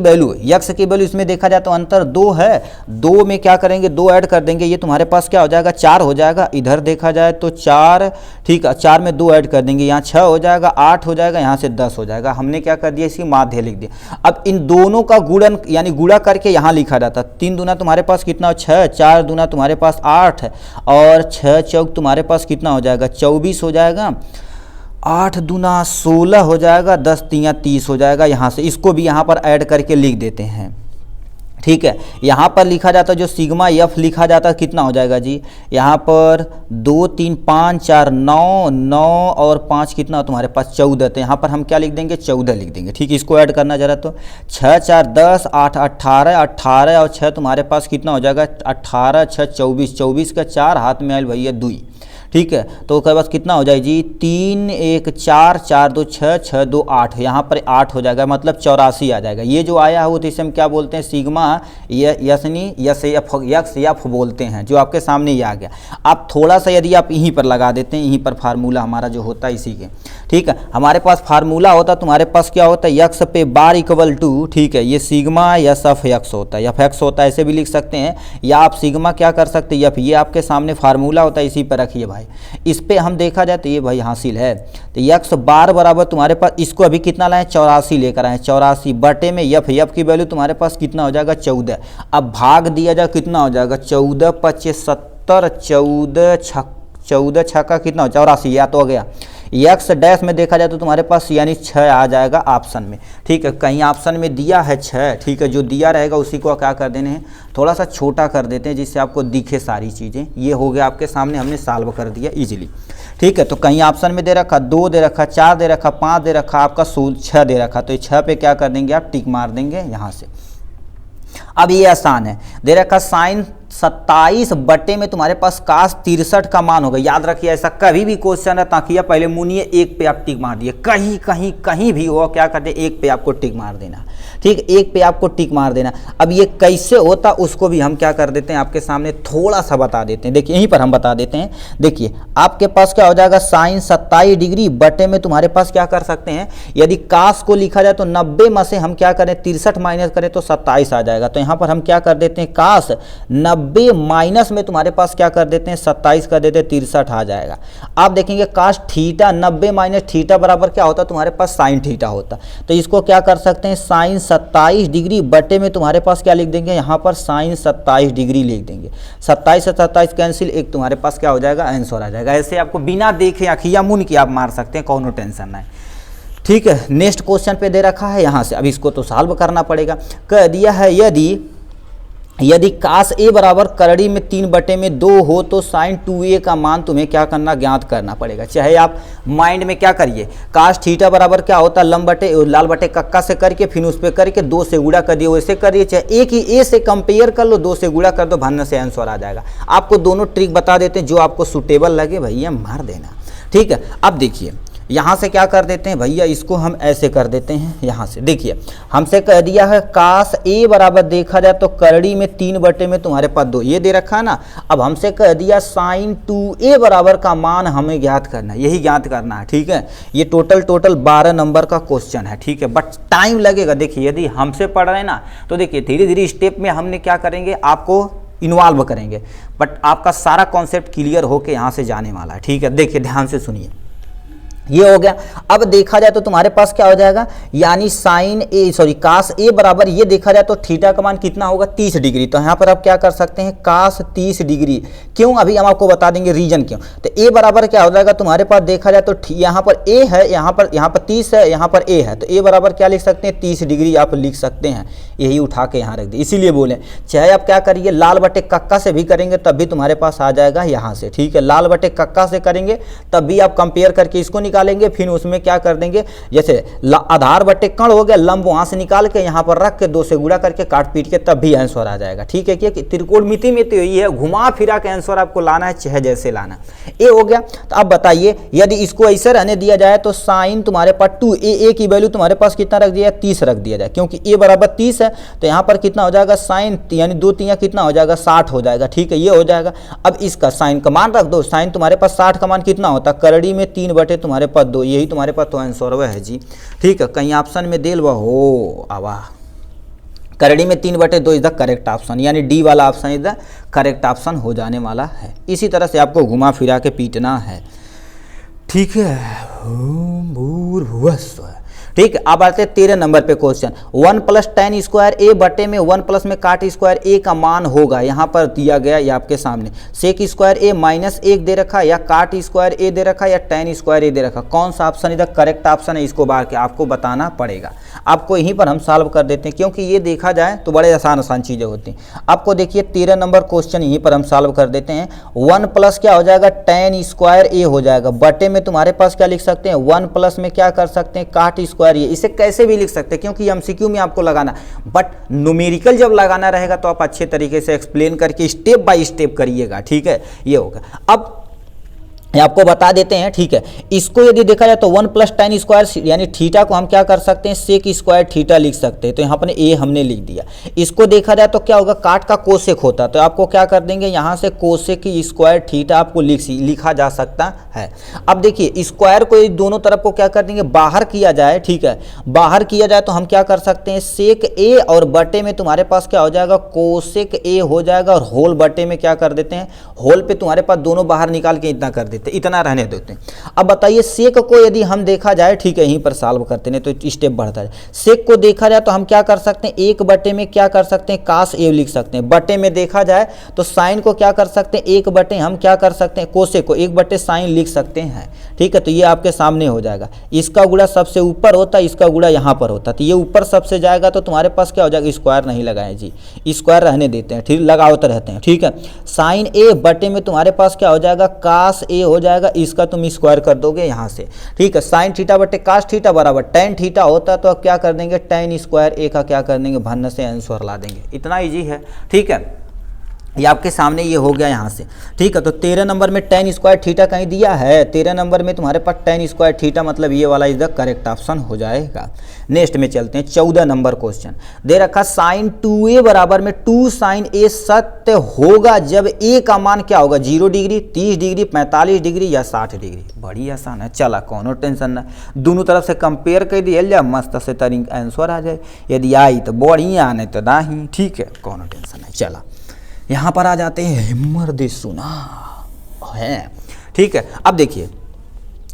वैल्यू इसमें देखा जाए तो अंतर 2 है, 2 में क्या करेंगे, 2 ऐड कर देंगे, ये तुम्हारे पास क्या हो जाएगा, 4 हो जाएगा। इधर देखा जाए तो 4, ठीक है, 4 में 2 ऐड कर देंगे, यहाँ 6 हो जाएगा, 8 हो जाएगा, यहाँ से 10 हो जाएगा। हमने क्या कर दिया, इसकी माध्य लिख दिया। अब इन दोनों का गुणन यानी गुणा करके यहाँ लिखा जाता, 3 दूना तुम्हारे पास कितना, 6, 4 दूना तुम्हारे पास 8, और 6 चौक तुम्हारे पास कितना हो जाएगा, 24 हो जाएगा, 8 दूना 16 हो जाएगा, 10 तिया 30 हो जाएगा। यहाँ से इसको भी यहाँ पर ऐड करके लिख देते हैं, ठीक है। यहाँ पर लिखा जाता जो सिग्मा एफ लिखा जाता कितना हो जाएगा जी, यहाँ पर 2 3 5 4 9 9 और 5 कितना तुम्हारे पास 14, तो यहाँ पर हम क्या लिख देंगे, 14 लिख देंगे, ठीक। इसको ऐड करना जरा तो 6 4 10 8 18 18 और 6 तुम्हारे पास कितना हो जाएगा, 18 6 24, 24 का 4 हाथ में आयल भैया 2, ठीक है। तो उसके बाद कितना हो जाए जी, 3 1 4 4 2 6 6 2 8, यहाँ पर 8 हो जाएगा, मतलब 84 आ जाएगा। ये जो आया हो तो इसे हम क्या बोलते हैं, सिग्मा यफ बोलते हैं, जो आपके सामने ये आ गया। आप थोड़ा सा यदि आप यहीं पर लगा देते हैं, यहीं पर फार्मूला हमारा जो होता है इसी के, ठीक है। हमारे पास फार्मूला होता, तुम्हारे पास क्या होता है, यक्स पे बार इक्वल टू, ठीक है, ये सिग्मा यस एफ यक्स होता है, एफ एक्स होता है, ऐसे भी लिख सकते हैं, या आप सिग्मा क्या कर सकते हैं, एफ, ये आपके सामने फार्मूला होता है, इसी पर रखिए भाई, भाई। इस पे हम देखा जाए तो ये भाई हासिल है। तो यक्स बार बराबर तुम्हारे पास, इसको अभी कितना लाएं 84 लेकर आए, 84 बटे में यफ, यफ की वैल्यू तुम्हारे पास कितना हो जाएगा 14। अब भाग दिया जाए कितना हो जाएगा 14 25 70, 14 छक्का कितना हो 84, या तो हो गया। यक्स डैश में देखा जाए तो तुम्हारे पास यानी 6 आ जाएगा ऑप्शन में, ठीक है। कहीं ऑप्शन में दिया है 6, ठीक है, जो दिया रहेगा उसी को क्या कर देने हैं, थोड़ा सा छोटा कर देते हैं जिससे आपको दिखे सारी चीज़ें। ये हो गया आपके सामने, हमने सॉल्व कर दिया इजीली, ठीक है। तो कहीं ऑप्शन में दे रखा 2 दे रखा, 4 दे रखा, 5 दे रखा, आपका 6 दे रखा, तो ये 6 पे क्या कर देंगे आप, टिक मार देंगे यहाँ से। अब ये आसान है, दे रखा साइन 27 बटे में तुम्हारे पास काश 63 का मान होगा। याद रखिए ऐसा कभी भी क्वेश्चन है ताकि आप पहले मुनिए, एक पे आप टिक मार दिए, कहीं कहीं कहीं भी हो क्या करते, एक पे आपको टिक मार देना, ठीक, एक पे आपको टिक मार देना। अब ये कैसे होता उसको भी हम क्या कर देते हैं आपके सामने थोड़ा सा बता देते हैं, देखिए यहीं पर हम बता देते हैं। देखिए आपके पास क्या हो जाएगा, साइन 27 डिग्री बटे में तुम्हारे पास क्या कर सकते हैं, यदि काश को लिखा जाए तो 90 में से हम क्या करें 63 माइनस करें तो 27 आ जाएगा। तो यहाँ पर हम क्या कर देते हैं, काश 90 माइनस में तुम्हारे पास क्या कर देते हैं 27 कर देते हैं, 63 आ जाएगा। आप देखेंगे काश थीटा 90 माइनस थीटा बराबर क्या होता, तुम्हारे पास साइन थीटा होता। तो इसको क्या कर सकते हैं, साइन 27 डिग्री बटे में तुम्हारे पास क्या लिख देंगे, यहाँ पर साइन 27 डिग्री लिख देंगे। 27 से 27 कैंसिल, एक तुम्हारे पास क्या हो जाएगा, आंसर आ जाएगा। ऐसे आपको बिना देखे अखिया मुन की आप मार सकते हैं, कौनो टेंशन नहीं, ठीक है। नेक्स्ट क्वेश्चन पे दे रखा है यहाँ से, अब इसको तो सॉल्व करना पड़ेगा। कह दिया है यदि काश ए बराबर करड़ी में 3 बटे में 2 हो तो साइन 2a का मान तुम्हें क्या करना, ज्ञात करना पड़ेगा। चाहे आप माइंड में क्या करिए, काश थीटा बराबर क्या होता, लंब बटे लाल बटे कक्का से करके फिर उस पर करके 2 से गुणा कर दिए, वैसे करिए। चाहे एक ही ए से कंपेयर कर लो, 2 से गुणा कर दो, भन्न से आंसर आ जाएगा। आपको दोनों ट्रिक बता देते हैं, जो आपको सूटेबल लगे भैया मार देना, ठीक है। अब देखिए यहाँ से क्या कर देते हैं भैया, इसको हम ऐसे कर देते हैं। यहाँ से देखिए हमसे कह दिया है काश ए बराबर देखा जाए तो करड़ी में 3 बटे में तुम्हारे पास 2, ये दे रखा है ना। अब हमसे कह दिया साइन 2a बराबर का मान हमें ज्ञात करना है, यही ज्ञात करना है, ठीक है। ये टोटल 12 नंबर का क्वेश्चन है, ठीक है, बट टाइम लगेगा। देखिए यदि हमसे पढ़ रहे हैं ना तो देखिए धीरे धीरे स्टेप में हमने क्या करेंगे, आपको इन्वॉल्व करेंगे, बट आपका सारा कॉन्सेप्ट क्लियर होकर यहाँ से जाने वाला है, ठीक है। देखिए ध्यान से सुनिए, ये हो गया। अब देखा जाए तो तुम्हारे पास क्या हो जाएगा, यानी साइन काश ए बराबर ये देखा जाए तो थीटा का मान कितना होगा 30 डिग्री। तो यहाँ पर आप क्या कर सकते हैं, काश 30 डिग्री। क्यों, अभी हम आपको बता देंगे रीजन क्यों। तो ए बराबर क्या हो जाएगा तुम्हारे पास देखा जाए तो यहाँ पर ए है, यहाँ पर 30 है, यहाँ पर ए है, तो ए बराबर क्या लिख सकते हैं 30 डिग्री आप लिख सकते हैं। यही उठा के यहाँ रख दिए, इसीलिए बोले चाहे आप क्या करिए लाल बटे कक्का से भी करेंगे तब भी तुम्हारे पास आ जाएगा यहाँ से, ठीक है। लाल बटे कक्का से करेंगे तब भी आप कंपेयर करके इसको निकालेंगे, फिर उसमें क्या कर देंगे, जैसे आधार बटे कण हो गया, लंब वहां से निकाल के यहाँ पर रख के 2 से गुणा करके काट पीट के तब भी आंसर आ जाएगा, ठीक है। कि त्रिकोणमिति में तो यही है, घुमा फिरा के आंसर आपको लाना है, चाहे जैसे लाना। ये हो गया। तो अब बताइए यदि इसको ऐसे रहने दिया जाए तो साइन तुम्हारे पास 2a की वैल्यू तुम्हारे पास कितना रख दिया, 30 रख दिया जाए, क्योंकि a बराबर 30 है। तो यहाँ पर कितना हो जाएगा, साइन यानी 2 3 कितना हो जाएगा 60 हो जाएगा, ठीक है, ये हो जाएगा। अब इसका साइन का मान रख दो, साइन तुम्हारे पास 60 का मान कितना होता है, करड़ी में 3 बटे तुम्हारे पास 2, यही तुम्हारे पास तो आंसर वह है जी, ठीक है। कहीं ऑप्शन में देल हो आवा, करड़ी में 3 बटे 2 इज द करेक्ट ऑप्शन, यानी डी वाला option is the correct option हो जाने वाला है। इसी तरह से आपको घुमा फिरा के पीटना है, ठीक है। भूर्भुवस्व, ठीक है। अब आते हैं 13 नंबर पे क्वेश्चन, 1 + tan स्क्वायर ए बटे में 1 प्लस में काट स्क्वायर ए का मान होगा। यहाँ पर दिया गया ये आपके सामने, सेक स्क्वायर ए -1 दे रखा, या काट स्क्वायर ए दे रखा, या tan स्क्वायर ए दे रखा। कौन सा ऑप्शन इधर करेक्ट ऑप्शन है, इसको बार के आपको बताना पड़ेगा। आपको यहीं पर हम सॉल्व कर देते हैं, क्योंकि ये देखा जाए तो बड़े आसान चीज़ें होती हैं। आपको देखिए 13 नंबर क्वेश्चन यहीं पर हम सॉल्व कर देते हैं। 1 प्लस क्या हो जाएगा, tan स्क्वायर ए हो जाएगा, बटे में तुम्हारे पास क्या लिख सकते हैं, 1 प्लस में क्या कर सकते हैं, काट स्क्वायर। ये इसे कैसे भी लिख सकते हैं, क्योंकि एमसीक्यू में आपको लगाना, बट न्यूमेरिकल जब लगाना रहेगा तो आप अच्छे तरीके से एक्सप्लेन करके स्टेप बाय स्टेप करिएगा, ठीक है। ये होगा। अब ये आपको बता देते हैं, ठीक है। इसको यदि देखा जाए तो 1 + tan स्क्वायर यानी थीटा को हम क्या कर सकते हैं, सेक स्क्वायर थीटा लिख सकते हैं। तो यहाँ पर ए हमने लिख दिया। इसको देखा जाए तो क्या होगा, काट का कोसेक होता, तो आपको क्या कर देंगे, यहाँ से कोसेक की स्क्वायर थीटा आपको लिखा जा सकता है। अब देखिए स्क्वायर को दोनों तरफ को क्या कर देंगे, बाहर किया जाए, ठीक है। बाहर किया जाए तो हम क्या कर सकते हैं, सेक ए और बटे में तुम्हारे पास क्या हो जाएगा, कोसेक ए हो जाएगा, और होल बटे में क्या कर देते हैं, होल पे तुम्हारे पास दोनों बाहर निकाल के इतना कर देते, इतना रहने देते हैं। अब बताइए सेक को यदि हम देखा जाए, ठीक है, यहीं पर सॉल्व करते हैं तो स्टेप बढ़ता है। सेक को देखा जाए तो हम क्या कर सकते हैं, 1 बटे में क्या कर सकते हैं, कास ए लिख सकते हैं। बटे में देखा जाए तो साइन को क्या कर सकते हैं, 1 बटे हम क्या कर सकते हैं, कोसेक को 1 बटे साइन लिख सकते हैं, ठीक है। तो ये आपके सामने हो जाएगा। इसका गुणा सबसे ऊपर होता है, इसका गुणा यहाँ पर होता है, तो ये ऊपर सबसे जाएगा तो तुम्हारे पास क्या हो जाएगा, स्क्वायर नहीं लगाए जी, स्क्वायर रहने देते हैं, ठीक, लगाते रहते हैं, ठीक है। साइन ए बटे में तुम्हारे पास क्या हो जाएगा, कास ए हो जाएगा, इसका तुम स्क्वायर कर दोगे यहाँ से, ठीक है। साइन थीटा बटे कास थीटा बराबर टैन थीटा होता है, तो अब क्या कर देंगे, टैन स्क्वायर ए का क्या कर देंगे, भन्न से आंसर ला देंगे। इतना इजी है, ठीक है। ये आपके सामने ये हो गया यहाँ से, ठीक है। तो 13 नंबर में tan स्क्वायर थीटा कहीं दिया है, 13 नंबर में तुम्हारे पास tan स्क्वायर थीटा, मतलब ये वाला इज द करेक्ट ऑप्शन हो जाएगा। नेक्स्ट में चलते हैं, 14 नंबर क्वेश्चन दे रखा, साइन 2a बराबर में 2 साइन a सत्य होगा जब a का मान क्या होगा, 0 डिग्री, 30 डिग्री, 45 डिग्री या 60 डिग्री। बड़ी आसान है, चला कोनो टेंशन ना, दोनों तरफ से कंपेयर कर दिया, मस्त से तरीका आंसर आ जाए। यदि आई तो बढ़िया, नहीं तो नहीं, ठीक है, कोनो टेंशन नहीं। चला यहाँ पर आ जाते हैं, हिम्मत दे सुना है, ठीक है। अब देखिए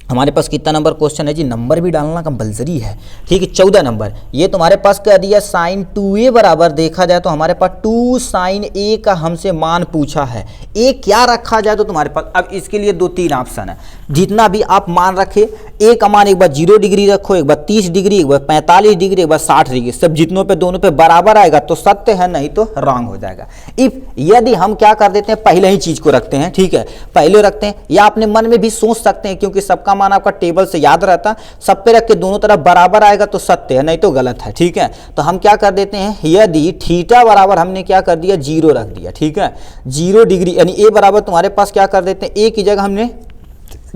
हमारे पास कितना नंबर क्वेश्चन है जी, नंबर भी डालना कंपलसरी है, ठीक है। 14 नंबर, ये तुम्हारे पास क्या दिया, साइन 2a बराबर देखा जाए तो हमारे पास 2 साइन a का हमसे मान पूछा है। a क्या रखा जाए तो तुम्हारे पास, अब इसके लिए 2-3 ऑप्शन है, जितना भी आप मान रखे, a का मान एक बार 0 डिग्री रखो, एक बार 30 डिग्री, एक बार 45 डिग्री, एक बार 60 डिग्री, सब जितनों पे दोनों पे बराबर आएगा तो सत्य है, नहीं तो रॉन्ग हो जाएगा। इफ यदि हम क्या कर देते हैं, पहले ही चीज को रखते हैं, ठीक है, पहले रखते हैं, या अपने मन में भी सोच सकते हैं, क्योंकि सबका मान आपका टेबल से याद रहता, सब पे रख के दोनों तरफ बराबर आएगा तो सत्य है, नहीं तो गलत है, ठीक है। तो हम क्या कर देते हैं, यदि थीटा बराबर हमने क्या कर दिया, 0 रख दिया, ठीक है, 0 डिग्री, यानी a बराबर तुम्हारे पास क्या कर देते हैं, a की जगह हमने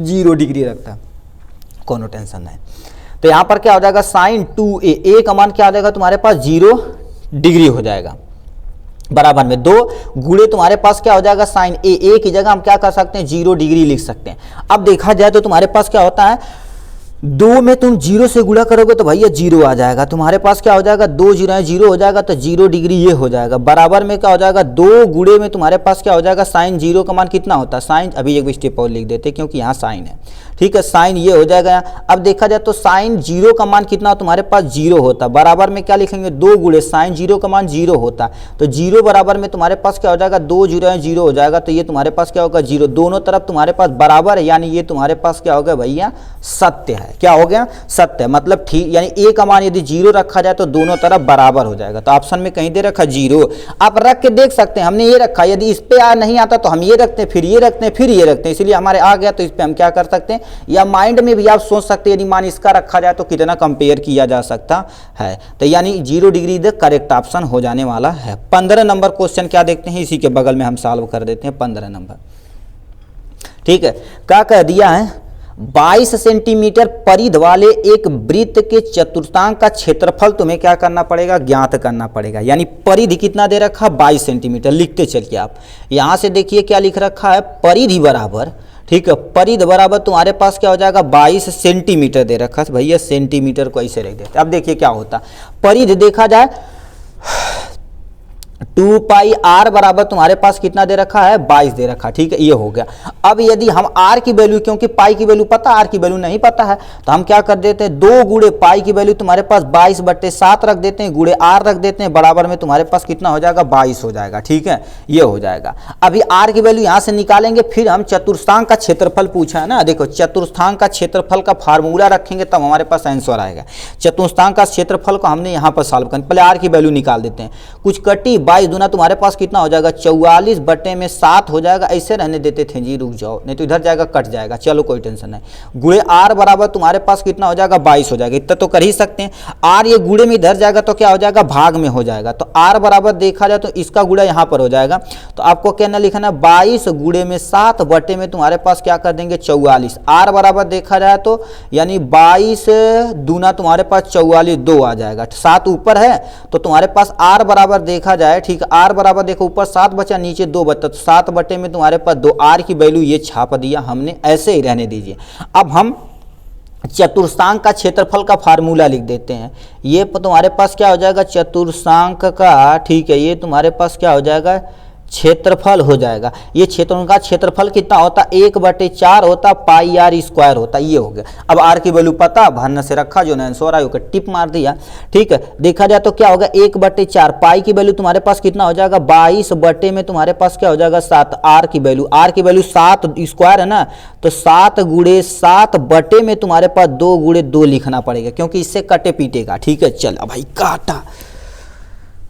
0 डिग्री रखता, कोनो टेंशन नहीं। तो यहां पर क्या हो जाएगा, साइन 2a, का मान क्या आ जाएगा तुम्हारे पास, 0 डिग्री हो जाएगा, बराबर में 2 गुणे तुम्हारे पास क्या हो जाएगा, साइन a की जगह हम क्या कर सकते हैं, 0 डिग्री लिख सकते हैं। अब देखा जाए तो तुम्हारे पास क्या होता है, 2 में तुम 0 से गुणा करोगे तो भैया 0 आ जाएगा, तुम्हारे पास क्या हो जाएगा, 2 0 0 हो जाएगा, तो 0 डिग्री ये हो जाएगा, बराबर में क्या हो जाएगा, 2 गुणे में तुम्हारे पास क्या हो जाएगा, साइन 0 का मान कितना होता है, साइन, अभी एक स्टेप और लिख देते क्योंकि यहाँ साइन है, ठीक है, साइन ये हो जाएगा। अब देखा जाए तो साइन 0 का मान कितना तुम्हारे पास, 0 होता, बराबर में क्या लिखेंगे, 2 गुणे साइन 0 का मान 0 होता, तो 0 बराबर में तुम्हारे पास क्या हो जाएगा, 2 0 0 हो जाएगा, तो ये तुम्हारे पास क्या होगा, 0, दोनों तरफ तुम्हारे पास बराबर है, यानी ये तुम्हारे पास क्या हो गया भैया, सत्य है। क्या हो गया, सत्य, मतलब ठीक, यानी a का मान यदि 0 रखा जाए तो दोनों तरफ बराबर हो जाएगा। तो ऑप्शन में कहीं दे रखा 0, आप रख के देख सकते हैं, हमने ये रखा, यदि इस पे नहीं आता तो हम ये रखते हैं, फिर ये रखते हैं, फिर ये रखते हैं, इसलिए हमारे आ गया, तो इस पे हम क्या कर सकते हैं, या माइंड में भी आप सोच सकते हैं, यदि मान इसका रखा जाए तो कितना कंपेयर किया जा सकता है। तो यानी 0 डिग्री द करेक्ट ऑप्शन हो जाने वाला है। 15 नंबर क्वेश्चन क्या देखते हैं, इसी के बगल में हम सॉल्व कर देते हैं 15 नंबर, ठीक है। क्या कह दिया है, 22 सेंटीमीटर परिध वाले एक वृत्त के चतुर्थांश का क्षेत्रफल तुम्हें क्या करना पड़ेगा, ज्ञात करना पड़ेगा। यानी परिधि कितना दे रखा, 22 सेंटीमीटर, लिखते चलिए आप, यहां से देखिए क्या लिख रखा है, परिधि बराबर, ठीक है, परिध बराबर तुम्हारे पास क्या हो जाएगा, 22 सेंटीमीटर दे रखा है भैया, सेंटीमीटर को ऐसे रख देते। अब देखिए क्या होता, परिध देखा जाए 2 पाई r बराबर तुम्हारे पास कितना दे रखा है, 22 दे रखा, ठीक है, ये हो गया। अब यदि हम r की वैल्यू, क्योंकि पाई की वैल्यू पता, r की वैल्यू नहीं पता है, तो हम क्या कर देते हैं, 2 गुणे पाई की वैल्यू तुम्हारे पास 22/7 रख देते हैं, गुणे r रख देते हैं, बराबर में तुम्हारे पास कितना हो जाएगा, 22 हो जाएगा, ठीक है, ये हो जाएगा। अभी r की वैल्यू यहां से निकालेंगे, फिर हम चतुर्थांश का क्षेत्रफल पूछा है ना, देखो चतुर्थांश का क्षेत्रफल का फार्मूला रखेंगे तब हमारे पास आंसर आएगा। चतुर्थांश का क्षेत्रफल को हमने यहाँ पर सॉल्व करना, पहले r की वैल्यू निकाल देते हैं, कुछ कटी 22 दूना तुम्हारे पास कितना हो जाएगा 44 बटे में 7 हो जाएगा, ऐसे रहने देते थे जी, रुक जाओ नहीं तो इधर जाएगा कट जाएगा, चलो कोई टेंशन नहीं। गुणे आर बराबर तुम्हारे पास कितना हो जाएगा 22 हो जाएगा, इतना तो कर ही सकते हैं। आर ये गुणे में इधर जाएगा तो क्या हो जाएगा भाग में हो जाएगा, तो आर बराबर देखा जाए तो इसका गुणा यहाँ पर हो जाएगा। तो आपको क्या लिखना है 22 गुणे में 7 बटे में तुम्हारे पास क्या कर देंगे 44। आर बराबर देखा जाए तो यानी 22 दूना तुम्हारे पास 44 2 आ जाएगा, 7 ऊपर है तो तुम्हारे पास आर बराबर देखा जाए, ठीक है, आर बराबर देखो ऊपर 7 बचा नीचे 2 बचा, तो 7 बटे में तुम्हारे पास 2, आर की वैल्यू ये छाप दिया हमने, ऐसे ही रहने दीजिए। अब हम चतुर्थांक का क्षेत्रफल का फार्मूला लिख देते हैं। ये तुम्हारे पास क्या हो जाएगा चतुर्थांक का, ठीक है, ये तुम्हारे पास क्या हो जाएगा क्षेत्रफल हो जाएगा। ये क्षेत्र का क्षेत्रफल कितना होता 1/4 होता पाई आर स्क्वायर होता, ये हो गया। अब आर की वैल्यू पता भरने से रखा जो ना आंसर आया टिप मार दिया, ठीक है। देखा जाए तो क्या होगा 1/4 पाई की वैल्यू तुम्हारे पास कितना हो जाएगा 22 बटे में तुम्हारे पास क्या हो जाएगा 7। आर की वैल्यू 7 स्क्वायर है ना, तो 7 गुणे 7 बटे में तुम्हारे पास 2 गुणे 2 लिखना पड़ेगा क्योंकि इससे कटे पीटेगा, ठीक है। चल भाई काटा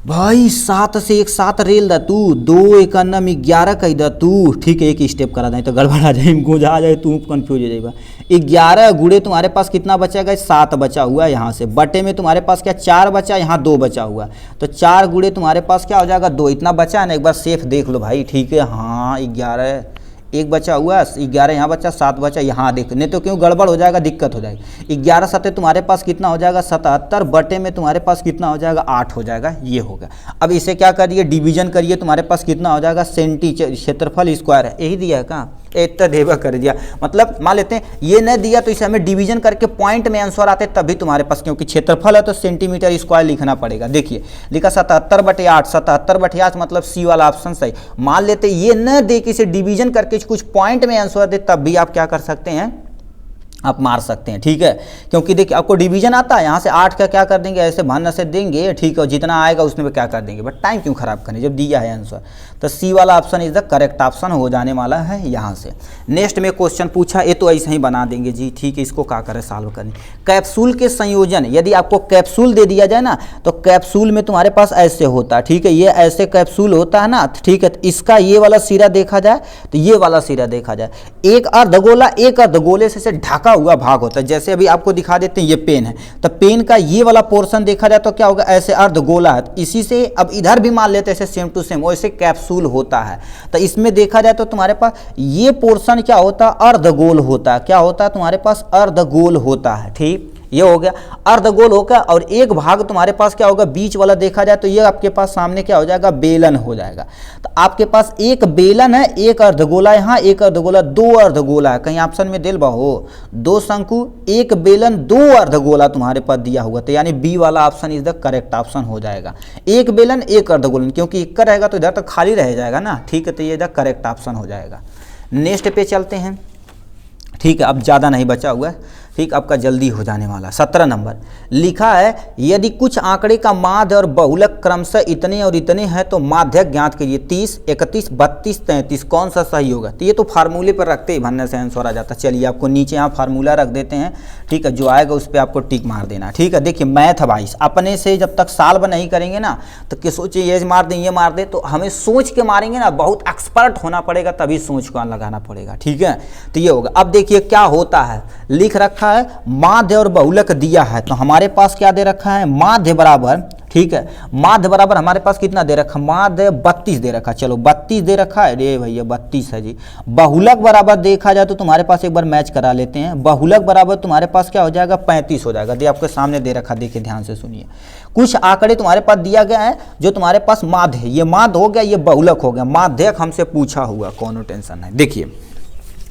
भाई 7 से एक 7 रेल दा तू 2 1 11 कही दा तू, ठीक है। एक स्टेप करा दे तो गड़बड़ आ जाए, गोजा आ जाए तू कंफ्यूज हो जाएगा। 11 गुणे तुम्हारे पास कितना बचेगा 7 बचा हुआ है यहाँ से, बटे में तुम्हारे पास क्या 4 बचा, यहाँ 2 बचा हुआ, तो 4 गुणे तुम्हारे पास क्या हो जाएगा 2, इतना बचा है ना, एक बार सेफ देख लो भाई, ठीक है। हाँ 11 एक बचा हुआ, 11 यहाँ बचा, 7 बचा यहाँ, देख नहीं तो क्यों गड़बड़ हो जाएगा, दिक्कत हो जाएगी। 11 7 तुम्हारे पास कितना हो जाएगा 77 बटे में तुम्हारे पास कितना हो जाएगा 8 हो जाएगा, ये हो गया। अब इसे क्या करिए डिवीजन करिए, तुम्हारे पास कितना हो जाएगा सेंटी क्षेत्रफल स्क्वायर है, यही दिया है कहाँ इतना देवा कर दिया, मतलब मान लेते हैं ये नहीं दिया तो इसे हमें डिवीजन करके पॉइंट में आंसर आते तभी तुम्हारे पास, क्योंकि क्षेत्रफल है तो सेंटीमीटर स्क्वायर लिखना पड़ेगा। देखिए लिखा 77/8, 77/8 मतलब सी वाला ऑप्शन सही। मान लेते ये न दे कि इसे डिवीजन करके कुछ पॉइंट में आंसर दे तब भी आप क्या कर सकते हैं, आप मार सकते हैं, ठीक है। क्योंकि देखिए आपको डिवीजन आता है, यहाँ से 8 का क्या कर देंगे ऐसे भान्ना से देंगे, ठीक है, जितना आएगा उसमें क्या कर देंगे, बट टाइम क्यों खराब करें जब दिया है आंसर। तो सी वाला option is the correct option हो जाने वाला है यहाँ से। नेक्स्ट में क्वेश्चन पूछा, ये तो ऐसे ही बना देंगे जी, ठीक है। इसको क्या करें सॉल्व करने, कैप्सूल के संयोजन, यदि आपको कैप्सूल दे दिया जाए ना तो कैप्सूल में तुम्हारे पास ऐसे होता है, ठीक है, ये ऐसे कैप्सूल होता है ना, ठीक है। तो इसका ये वाला सिरा देखा जाए तो ये वाला सिरा देखा जाए, एक अर्धगोला एक अर्धगोले से ढका हुआ भाग होता है। जैसे अभी आपको दिखा देते हैं ये पेन है, तो पेन का ये वाला पोर्शन देखा जाए तो क्या होगा ऐसे अर्धगोला है, इसी से अब इधर भी मान लेते हैं ऐसे सेम टू सेम वैसे कैप्सूल होता है। तो इसमें देखा जाए तो तुम्हारे पास ये पोर्शन क्या होता है अर्धगोल होता है, क्या होता है तुम्हारे पास अर्धगोल होता है, ठीक, ये हो गया अर्धगोल होगा। और एक भाग तुम्हारे पास क्या होगा बीच वाला देखा जाए तो ये आपके पास सामने क्या हो जाएगा बेलन हो जाएगा। तो आपके पास एक बेलन है, एक अर्धगोला यहाँ, एक अर्धगोला, 2 अर्धगोला है, कहीं ऑप्शन में दिल हो 2 शंकु एक बेलन 2 अर्धगोला तुम्हारे पास दिया हुआ, तो यानी बी वाला option is the correct option हो जाएगा। एक बेलन एक अर्धगोलन, क्योंकि एक रहेगा तो इधर तक खाली रह जाएगा ना, ठीक है, तो ये द करेक्ट ऑप्शन हो जाएगा। नेक्स्ट पे चलते हैं, ठीक है, अब ज़्यादा नहीं बचा हुआ है, ठीक, आपका जल्दी हो जाने वाला। 17 नंबर लिखा है, यदि कुछ आंकड़े का माध्य और बहुलक क्रमशः इतने और इतने हैं तो माध्यक ज्ञात कीजिए। 30 31 32 33 कौन सा सही होगा। तो ये तो फार्मूले पर रखते ही भरने से आंसर आ जाता। चलिए आपको नीचे यहाँ फार्मूला रख देते हैं, ठीक है, जो आएगा उस पर आपको टिक मार देना, ठीक है। देखिए मैथ है भाई, अपने से जब तक सॉल्व नहीं करेंगे ना तो कि सोचिए ये मार दें ये मार दे, तो हमें सोच के मारेंगे ना, बहुत एक्सपर्ट होना पड़ेगा तभी सोच को लगाना पड़ेगा, ठीक है। तो ये होगा। अब देखिए क्या होता है, लिख रखा है माध्य और बहुलक दिया है, तो हमारे पास क्या दे रखा है माध्य बराबर, ठीक है, माध्य बराबर हमारे पास कितना दे रखा, माध्य 32 दे रखा, चलो 32 दे रखा है, अरे भैया 32 है जी। बहुलक बराबर देखा जाए तो तुम्हारे पास एक बार मैच करा लेते हैं, बहुलक बराबर तुम्हारे पास क्या हो जाएगा 35 हो जाएगा। दे आपके सामने दे रखा, देखिए ध्यान से सुनिए, कुछ आंकड़े तुम्हारे पास दिया गया है जो तुम्हारे पास माध्य है, ये माध्य हो गया, ये बहुलक हो गया। माध्यक हमसे पूछा हुआ, कौन टेंशन है। देखिए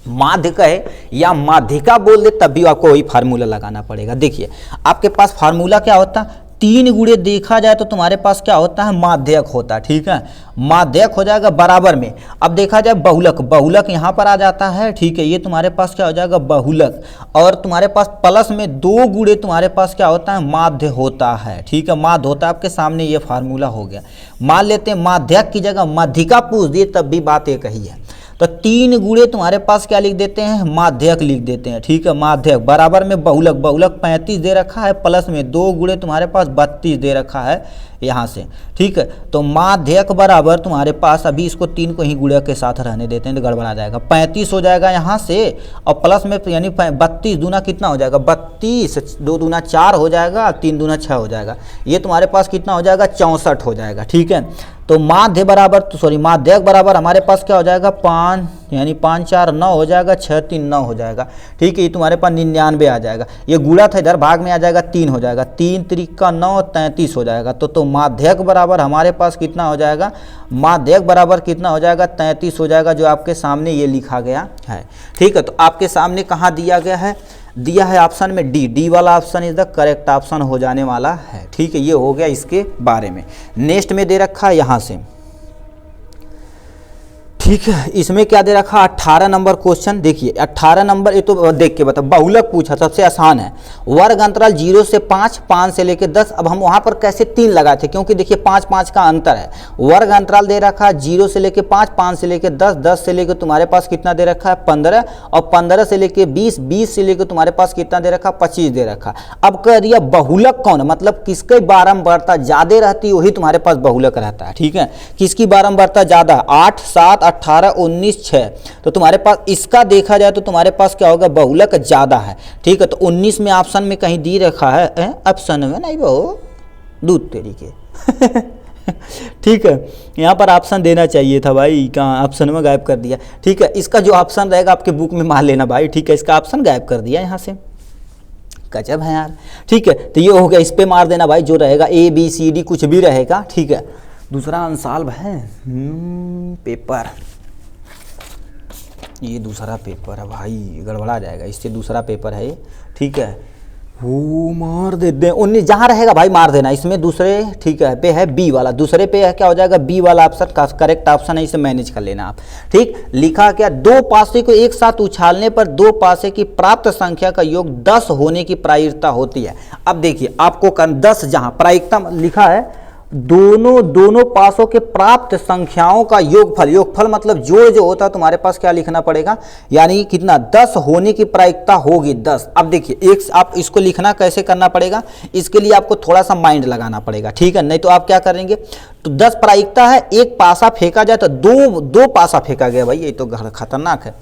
माध्य कहे या माध्यिका बोल दे तब भी आपको वही फार्मूला लगाना पड़ेगा। देखिए आपके पास फार्मूला क्या होता है, 3 गुणे देखा जाए तो तुम्हारे पास क्या होता है माध्यक होता है, ठीक है, माध्यक हो जाएगा बराबर में। अब देखा जाए बहुलक, बहुलक यहाँ पर आ जाता है, ठीक है, ये तुम्हारे पास क्या हो जाएगा बहुलक, और तुम्हारे पास प्लस में 2 गुणे तुम्हारे पास क्या होता है माध्य होता है, ठीक है, माध्य होता है। आपके सामने ये फार्मूला हो गया। मान लेते हैं माध्यक की जगह माध्यिका पूछ दिए तब भी बात एक ही है। तो 3 गुणे तुम्हारे पास क्या लिख देते हैं, माध्यक लिख देते हैं। ठीक है, माध्यक बराबर में बहुलक, बहुलक 35 दे रखा है, प्लस में 2 गुणे तुम्हारे पास 32 दे रखा है यहाँ से। ठीक है, तो माध्यक बराबर तुम्हारे पास, अभी इसको 3 को ही गुणक के साथ रहने देते हैं तो गड़बड़ा जाएगा, 35 हो जाएगा यहाँ से, और प्लस में यानी 32 दूना कितना हो जाएगा, 32, 2 दूना 4 हो जाएगा, 3 दूना 6 हो जाएगा, ये तुम्हारे पास कितना हो जाएगा, 64 हो जाएगा। ठीक है, तो माध्य बराबर, तो सॉरी माध्यक बराबर हमारे पास क्या हो जाएगा, 5 यानी 5 4 9 हो जाएगा, 6 3 9 हो जाएगा। ठीक है, ये तुम्हारे पास 99 आ जाएगा, ये गुणा था इधर भाग में आ जाएगा, 3 हो जाएगा, 3 त्रिका 9 33 हो जाएगा। तो माध्यक बराबर हमारे पास कितना हो जाएगा, माध्यक बराबर कितना हो जाएगा, 33 हो जाएगा, जो आपके सामने ये लिखा गया है। ठीक है, तो आपके सामने कहाँ दिया गया है, दिया है ऑप्शन में डी वाला option is the correct option हो जाने वाला है। ठीक है, ये हो गया इसके बारे में। नेक्स्ट में दे रखा है यहाँ से, ठीक है, इसमें क्या दे रखा, 18 नंबर क्वेश्चन। देखिए 18 नंबर, ये तो देख के बताओ, बहुलक पूछा, सबसे आसान है। वर्ग अंतराल 0 से 5, 5 से लेकर 10। अब हम वहां पर कैसे 3 लगाए थे, क्योंकि देखिए 5 5 का अंतर है। वर्ग अंतराल दे रखा है 0 से लेकर 5, 5 से लेकर 10, 10 से लेकर तुम्हारे पास कितना दे रखा है 15, और 15 से लेकर 20, 20 से लेकर तुम्हारे पास कितना दे रखा, 25 दे रखा। अब कह दिया बहुलक कौन है, मतलब किसकी बारंबारता ज्यादा रहती है वही तुम्हारे पास बहुलक रहता है। ठीक है, किसकी बारंबारता ज्यादा, 8 7 18 19 6, तो तुम्हारे पास इसका देखा जाए तो तुम्हारे पास क्या होगा, बहुलक ज्यादा है। ठीक है, तो 19 में ऑप्शन में कहीं दी रखा है, ऑप्शन में नहीं वो दूध तेरी के ठीक है, यहाँ पर ऑप्शन देना चाहिए था भाई, कहाँ ऑप्शन में गायब कर दिया। ठीक है, इसका जो ऑप्शन रहेगा आपके बुक में मान लेना भाई। ठीक है, इसका ऑप्शन गायब कर दिया यहाँ से, गजब है यार। ठीक है, तो ये हो गया, इस पे मार देना भाई, जो रहेगा A B C D कुछ भी रहेगा। ठीक है, दूसरा अनसॉल्व है पेपर, ये दूसरा पेपर है भाई, गड़बड़ा जाएगा, इससे दूसरा पेपर है ये। ठीक है, वो मार दे 19 जहाँ रहेगा भाई मार देना इसमें, दूसरे ठीक है पे है बी वाला, दूसरे पे है क्या हो जाएगा, बी वाला ऑप्शन का करेक्ट ऑप्शन है, इसे मैनेज कर लेना आप। ठीक, लिखा क्या, 2 पासे को एक साथ उछालने पर 2 पासे की प्राप्त संख्या का योग 10 होने की प्रायिकता होती है। अब देखिए आपको 10 जहाँ प्रायिकता लिखा है, दोनों पासों के प्राप्त संख्याओं का योगफल, योगफल मतलब जोड़ जो होता है तुम्हारे पास क्या लिखना पड़ेगा, यानी कितना 10 होने की प्रायिकता होगी 10। अब देखिए एक आप इसको लिखना कैसे करना पड़ेगा, इसके लिए आपको थोड़ा सा माइंड लगाना पड़ेगा। ठीक है, नहीं तो आप क्या करेंगे, तो 10 प्रायिकता है, एक पासा फेंका जाए तो दो पासा फेंका गया भाई, ये तो खतरनाक है।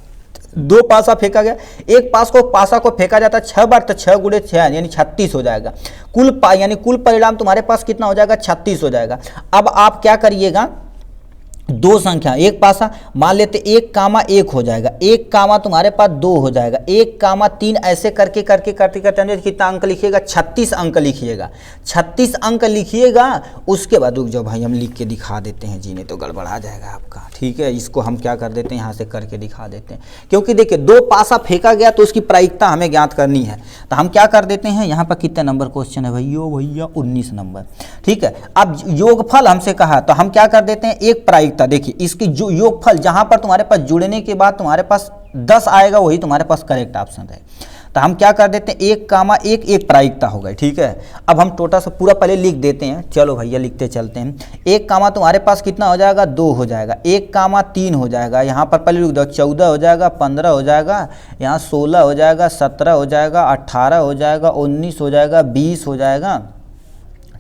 2 पासा फेंका गया, एक पासा को फेंका जाता है 6 बार, तो 6 गुणे 6 यानी 36 हो जाएगा। यानी कुल परिणाम तुम्हारे पास कितना हो जाएगा, 36 हो जाएगा। अब आप क्या करिएगा, 2 संख्या, एक पासा मान लेते 1, 1 हो जाएगा, 1, तुम्हारे पास 2 हो जाएगा, 1, 3 ऐसे करके कितना अंक लिखिएगा, 36 अंक लिखिएगा, 36 अंक लिखिएगा। उसके बाद रुक जाओ भाई, हम लिख के दिखा देते हैं जी, नहीं तो गड़बड़ा जाएगा आपका। ठीक है, इसको हम क्या कर देते हैं, यहाँ से करके दिखा देते हैं, क्योंकि देखिए 2 पासा फेंका गया तो उसकी प्रायिकता हमें ज्ञात करनी है। तो हम क्या कर देते हैं, यहाँ पर कितने नंबर क्वेश्चन है भैया 19 नंबर। ठीक है, अब योगफल हमसे कहा, तो हम क्या कर देते हैं, एक प्रायिकता, देखिए इसकी जो योगफल जहां पर तुम्हारे पास जुड़ने के बाद तुम्हारे पास 10 आएगा वही तुम्हारे पास करेक्ट ऑप्शन है। तो हम क्या कर देते हैं, 1, 1 प्रायिकता हो गई। ठीक है, अब हम टोटल से पूरा पहले लिख देते हैं, चलो भैया लिखते चलते हैं। 1, तुम्हारे पास कितना हो जाएगा, 2 हो जाएगा, 1, 3 हो जाएगा, यहाँ पर पहले लिख दो 14 हो जाएगा, 15 हो जाएगा, यहाँ 16 हो जाएगा, 17 हो जाएगा, 18 हो जाएगा, 19 हो जाएगा, 20 हो जाएगा।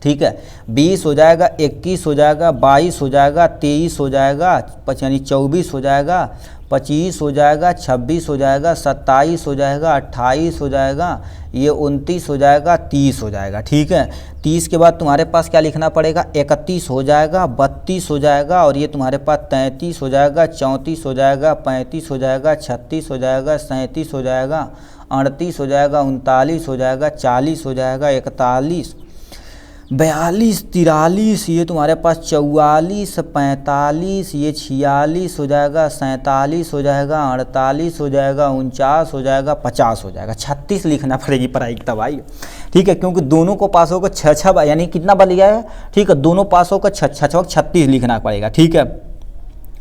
ठीक है, 20 हो जाएगा, 21 हो जाएगा, 22 हो जाएगा, 23 हो जाएगा, यानी 24 हो जाएगा, 25 हो जाएगा, 26 हो जाएगा, 27 हो जाएगा, 28 हो जाएगा, ये 29 हो जाएगा, 30 हो जाएगा। ठीक है, 30 के बाद तुम्हारे पास क्या लिखना पड़ेगा, 31 हो जाएगा, 32 हो जाएगा, और ये तुम्हारे पास 33 हो जाएगा, 34 हो जाएगा, 35 हो जाएगा, 36 हो जाएगा, 37 हो जाएगा, 38 हो जाएगा, 39 हो जाएगा, 40 हो जाएगा, 41, 42, 43, ये तुम्हारे पास 44, 45, ये 46 हो जाएगा, 47 हो जाएगा, 48 हो जाएगा, 49 हो जाएगा, 50 हो जाएगा। 36 लिखना पड़ेगी प्रायिकता भाई। ठीक है, क्योंकि दोनों को पासों को 6 यानी कितना बन गया है। ठीक है, दोनों पासों को 36 लिखना पड़ेगा। ठीक है,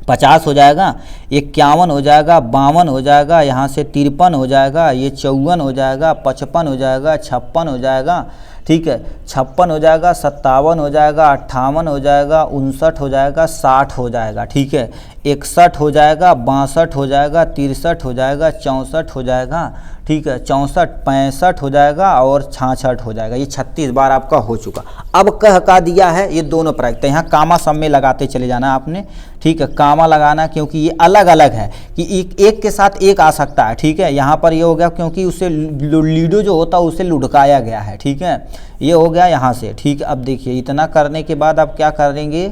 50 हो जाएगा, 51 हो जाएगा, 52 हो जाएगा, यहाँ से 53 हो जाएगा, ये 54 हो जाएगा, 55 हो जाएगा, 56 हो जाएगा। ठीक है, 56 हो जाएगा, 57 हो जाएगा, 58 हो जाएगा, 59 हो जाएगा, 60 हो जाएगा, ठीक है, 61 हो जाएगा, 62 हो जाएगा, 63 हो जाएगा, 64 हो जाएगा, ठीक है, 64, 65 हो जाएगा और 66 हो जाएगा। ये 36 बार आपका हो चुका। अब कह का दिया है ये दोनों प्रायिकता, यहाँ कामा सब में लगाते चले जाना आपने, ठीक है, कामा लगाना क्योंकि ये अलग अलग है कि एक के साथ एक आ सकता है, ठीक है। यहाँ पर ये हो गया क्योंकि उसे लीडो जो होता है उसे लुढ़काया गया है, ठीक है, ये हो गया यहाँ से, ठीक है। अब देखिए इतना करने के बाद आप क्या करेंगे,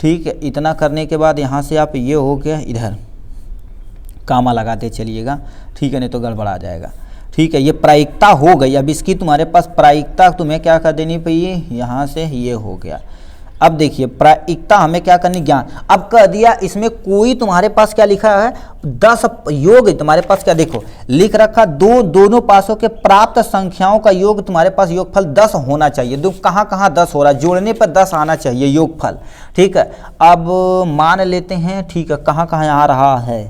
ठीक है, इतना करने के बाद यहाँ से आप ये हो गया इधर कामा लगाते चलिएगा, ठीक है, नहीं तो गड़बड़ा जाएगा, ठीक है। ये प्रायिकता हो गई। अब इसकी तुम्हारे पास प्रायिकता तुम्हें क्या कर देनी चाहिए, यहाँ से ये हो गया। अब देखिए प्रायिकता हमें क्या करनी, ज्ञान। अब कह दिया इसमें कोई तुम्हारे पास क्या लिखा है 10 योग, तुम्हारे पास क्या देखो लिख रखा दोनों पासों के प्राप्त संख्याओं का योग तुम्हारे पास योगफल 10 होना चाहिए। दो कहाँ कहाँ 10 हो रहा है, जोड़ने पर 10 आना चाहिए योगफल, ठीक है। अब मान लेते हैं, ठीक है, कहाँ कहाँ आ रहा है,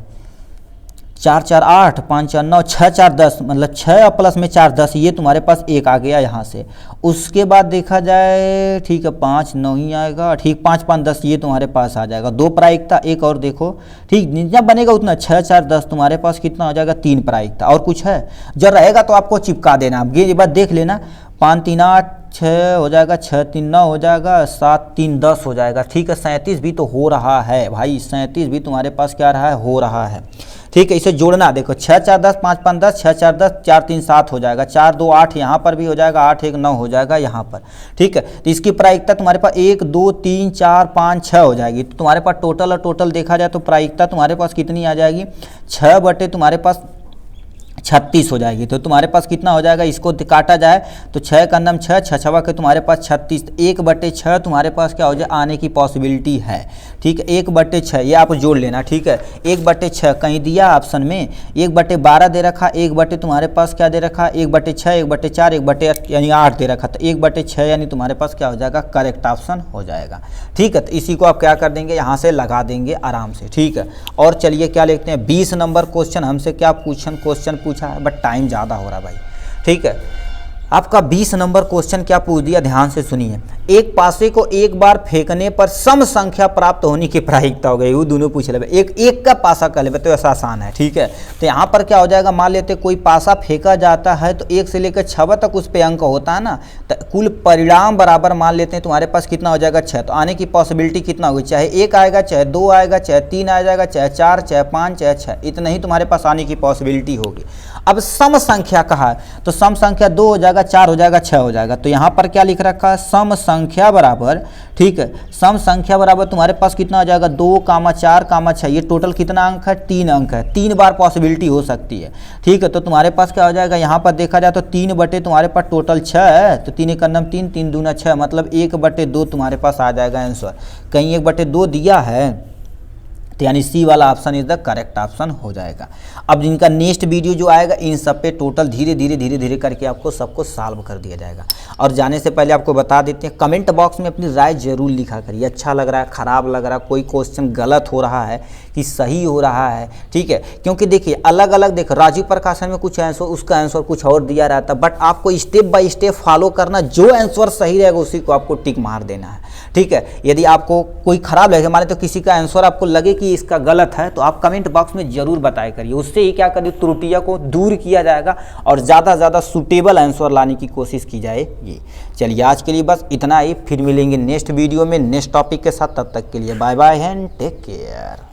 4 4 8, 5 4 9, 6 4 10, मतलब 6 प्लस में 4 10, ये तुम्हारे पास एक आ गया यहाँ से। उसके बाद देखा जाए, ठीक है, 5 9 ही आएगा, ठीक, 5 5 10 ये तुम्हारे पास आ जाएगा, 2 प्रायिकता। एक और देखो, ठीक, जितना बनेगा उतना 6 4 10 तुम्हारे पास कितना हो जाएगा, 3 प्रायिकता। और कुछ है जब रहेगा तो आपको चिपका देना, आप ये बात देख लेना। 5 3 8 6 हो जाएगा, 6 3 9 हो जाएगा, 7 3 10 हो जाएगा, ठीक है। 37 भी तो हो रहा है भाई, 37 भी तुम्हारे पास क्या रहा है, हो रहा है, ठीक है। इसे जोड़ना देखो, 6 4 10, 5 5 10, 6 4 10, 4 3 7 हो जाएगा, 4 2 8 यहाँ पर भी हो जाएगा, 8 1 9 हो जाएगा यहाँ पर, ठीक है। तो इसकी प्रायिकता तुम्हारे पास 1 2 3 4 5 6 हो जाएगी। तो तुम्हारे पास टोटल और टोटल देखा जाए तो प्रायिकता तुम्हारे पास कितनी आ जाएगी, 6 बटे तुम्हारे पास 36 हो जाएगी। तो तुम्हारे पास कितना हो जाएगा, इसको काटा जाए तो 6 का नम 6, 6 6 के तुम्हारे पास 36, 1/6 तुम्हारे पास क्या हो जाए, आने की पॉसिबिलिटी है, ठीक है। 1/6 ये आप जोड़ लेना, ठीक है। 1/6 कहीं दिया ऑप्शन में, 1/12 दे रखा, 1 तुम्हारे पास क्या दे रखा, 1/6, 1/4, 1 यानी 8 दे रखा, तो 1/6 यानी तुम्हारे पास क्या हो जाएगा, करेक्ट ऑप्शन हो जाएगा, ठीक है। तो इसी को आप क्या कर देंगे, यहाँ से लगा देंगे आराम से, ठीक है। और चलिए क्या लिखते हैं, 20 नंबर क्वेश्चन हमसे क्या क्वेश्चन पूछा है, बट टाइम ज़्यादा हो रहा भाई, ठीक है। आपका 20 नंबर क्वेश्चन क्या पूछ दिया, ध्यान से सुनिए। एक पासे को एक बार फेंकने पर सम संख्या प्राप्त होने की प्रायिकता हो गई, वो दोनों पूछ ले, एक का पासा कर ले तो ऐसा आसान है, ठीक है। तो यहाँ पर क्या हो जाएगा, मान लेते कोई पासा फेंका जाता है तो 1 से लेकर 6 तक उस पे अंक होता है ना, तो कुल परिणाम बराबर मान लेते हैं तुम्हारे पास कितना हो जाएगा, 6। तो आने की पॉसिबिलिटी कितना होगी, चाहे 1 आएगा, चाहे 2 आएगा, चाहे 3 आ जाएगा, चाहे 4, चाहे 5, चाहे 6, इतना ही तुम्हारे पास आने की पॉसिबिलिटी होगी। अब सम संख्या कहा है तो सम संख्या 2 हो जाएगा, 4 हो जाएगा, 6 हो जाएगा। तो यहाँ पर क्या लिख रखा है, सम संख्या बराबर, ठीक है, सम संख्या बराबर तुम्हारे पास कितना हो जाएगा, 2, 4, 6, ये टोटल कितना अंक है, 3 अंक है, 3 बार पॉसिबिलिटी हो सकती है, ठीक है। तो तुम्हारे पास क्या हो जाएगा, यहाँ पर देखा जाए तो 3 बटे तुम्हारे पास टोटल 6 है, तो 3 1 9 3, 3 दूना 6, मतलब 1/2 तुम्हारे पास आ जाएगा आंसर। कहीं 1/2 दिया है तो यानी सी वाला option is the correct option हो जाएगा। अब जिनका नेक्स्ट वीडियो जो आएगा इन सब पे टोटल धीरे धीरे करके आपको सबको सॉल्व कर दिया जाएगा। और जाने से पहले आपको बता देते हैं, कमेंट बॉक्स में अपनी राय जरूर लिखा करिए, अच्छा लग रहा है, ख़राब लग रहा है, कोई क्वेश्चन गलत हो रहा है कि सही हो रहा है, ठीक है। क्योंकि देखिए अलग अलग देखो, राजीव प्रकाशन में कुछ आंसर, उसका आंसर कुछ और दिया रहता है, बट आपको स्टेप बाय स्टेप फॉलो करना, जो आंसर सही रहेगा उसी को आपको टिक मार देना है, ठीक है। यदि आपको कोई खराब लगे, माने तो किसी का आंसर आपको लगे कि इसका गलत है, तो आप कमेंट बॉक्स में जरूर बताया करिए, उससे ही क्या करिए, त्रुटियों को दूर किया जाएगा और ज़्यादा से ज़्यादा सूटेबल आंसर लाने की कोशिश की जाएगी। चलिए आज के लिए बस इतना ही, फिर मिलेंगे नेक्स्ट वीडियो में नेक्स्ट टॉपिक के साथ, तब तक के लिए bye bye and take care.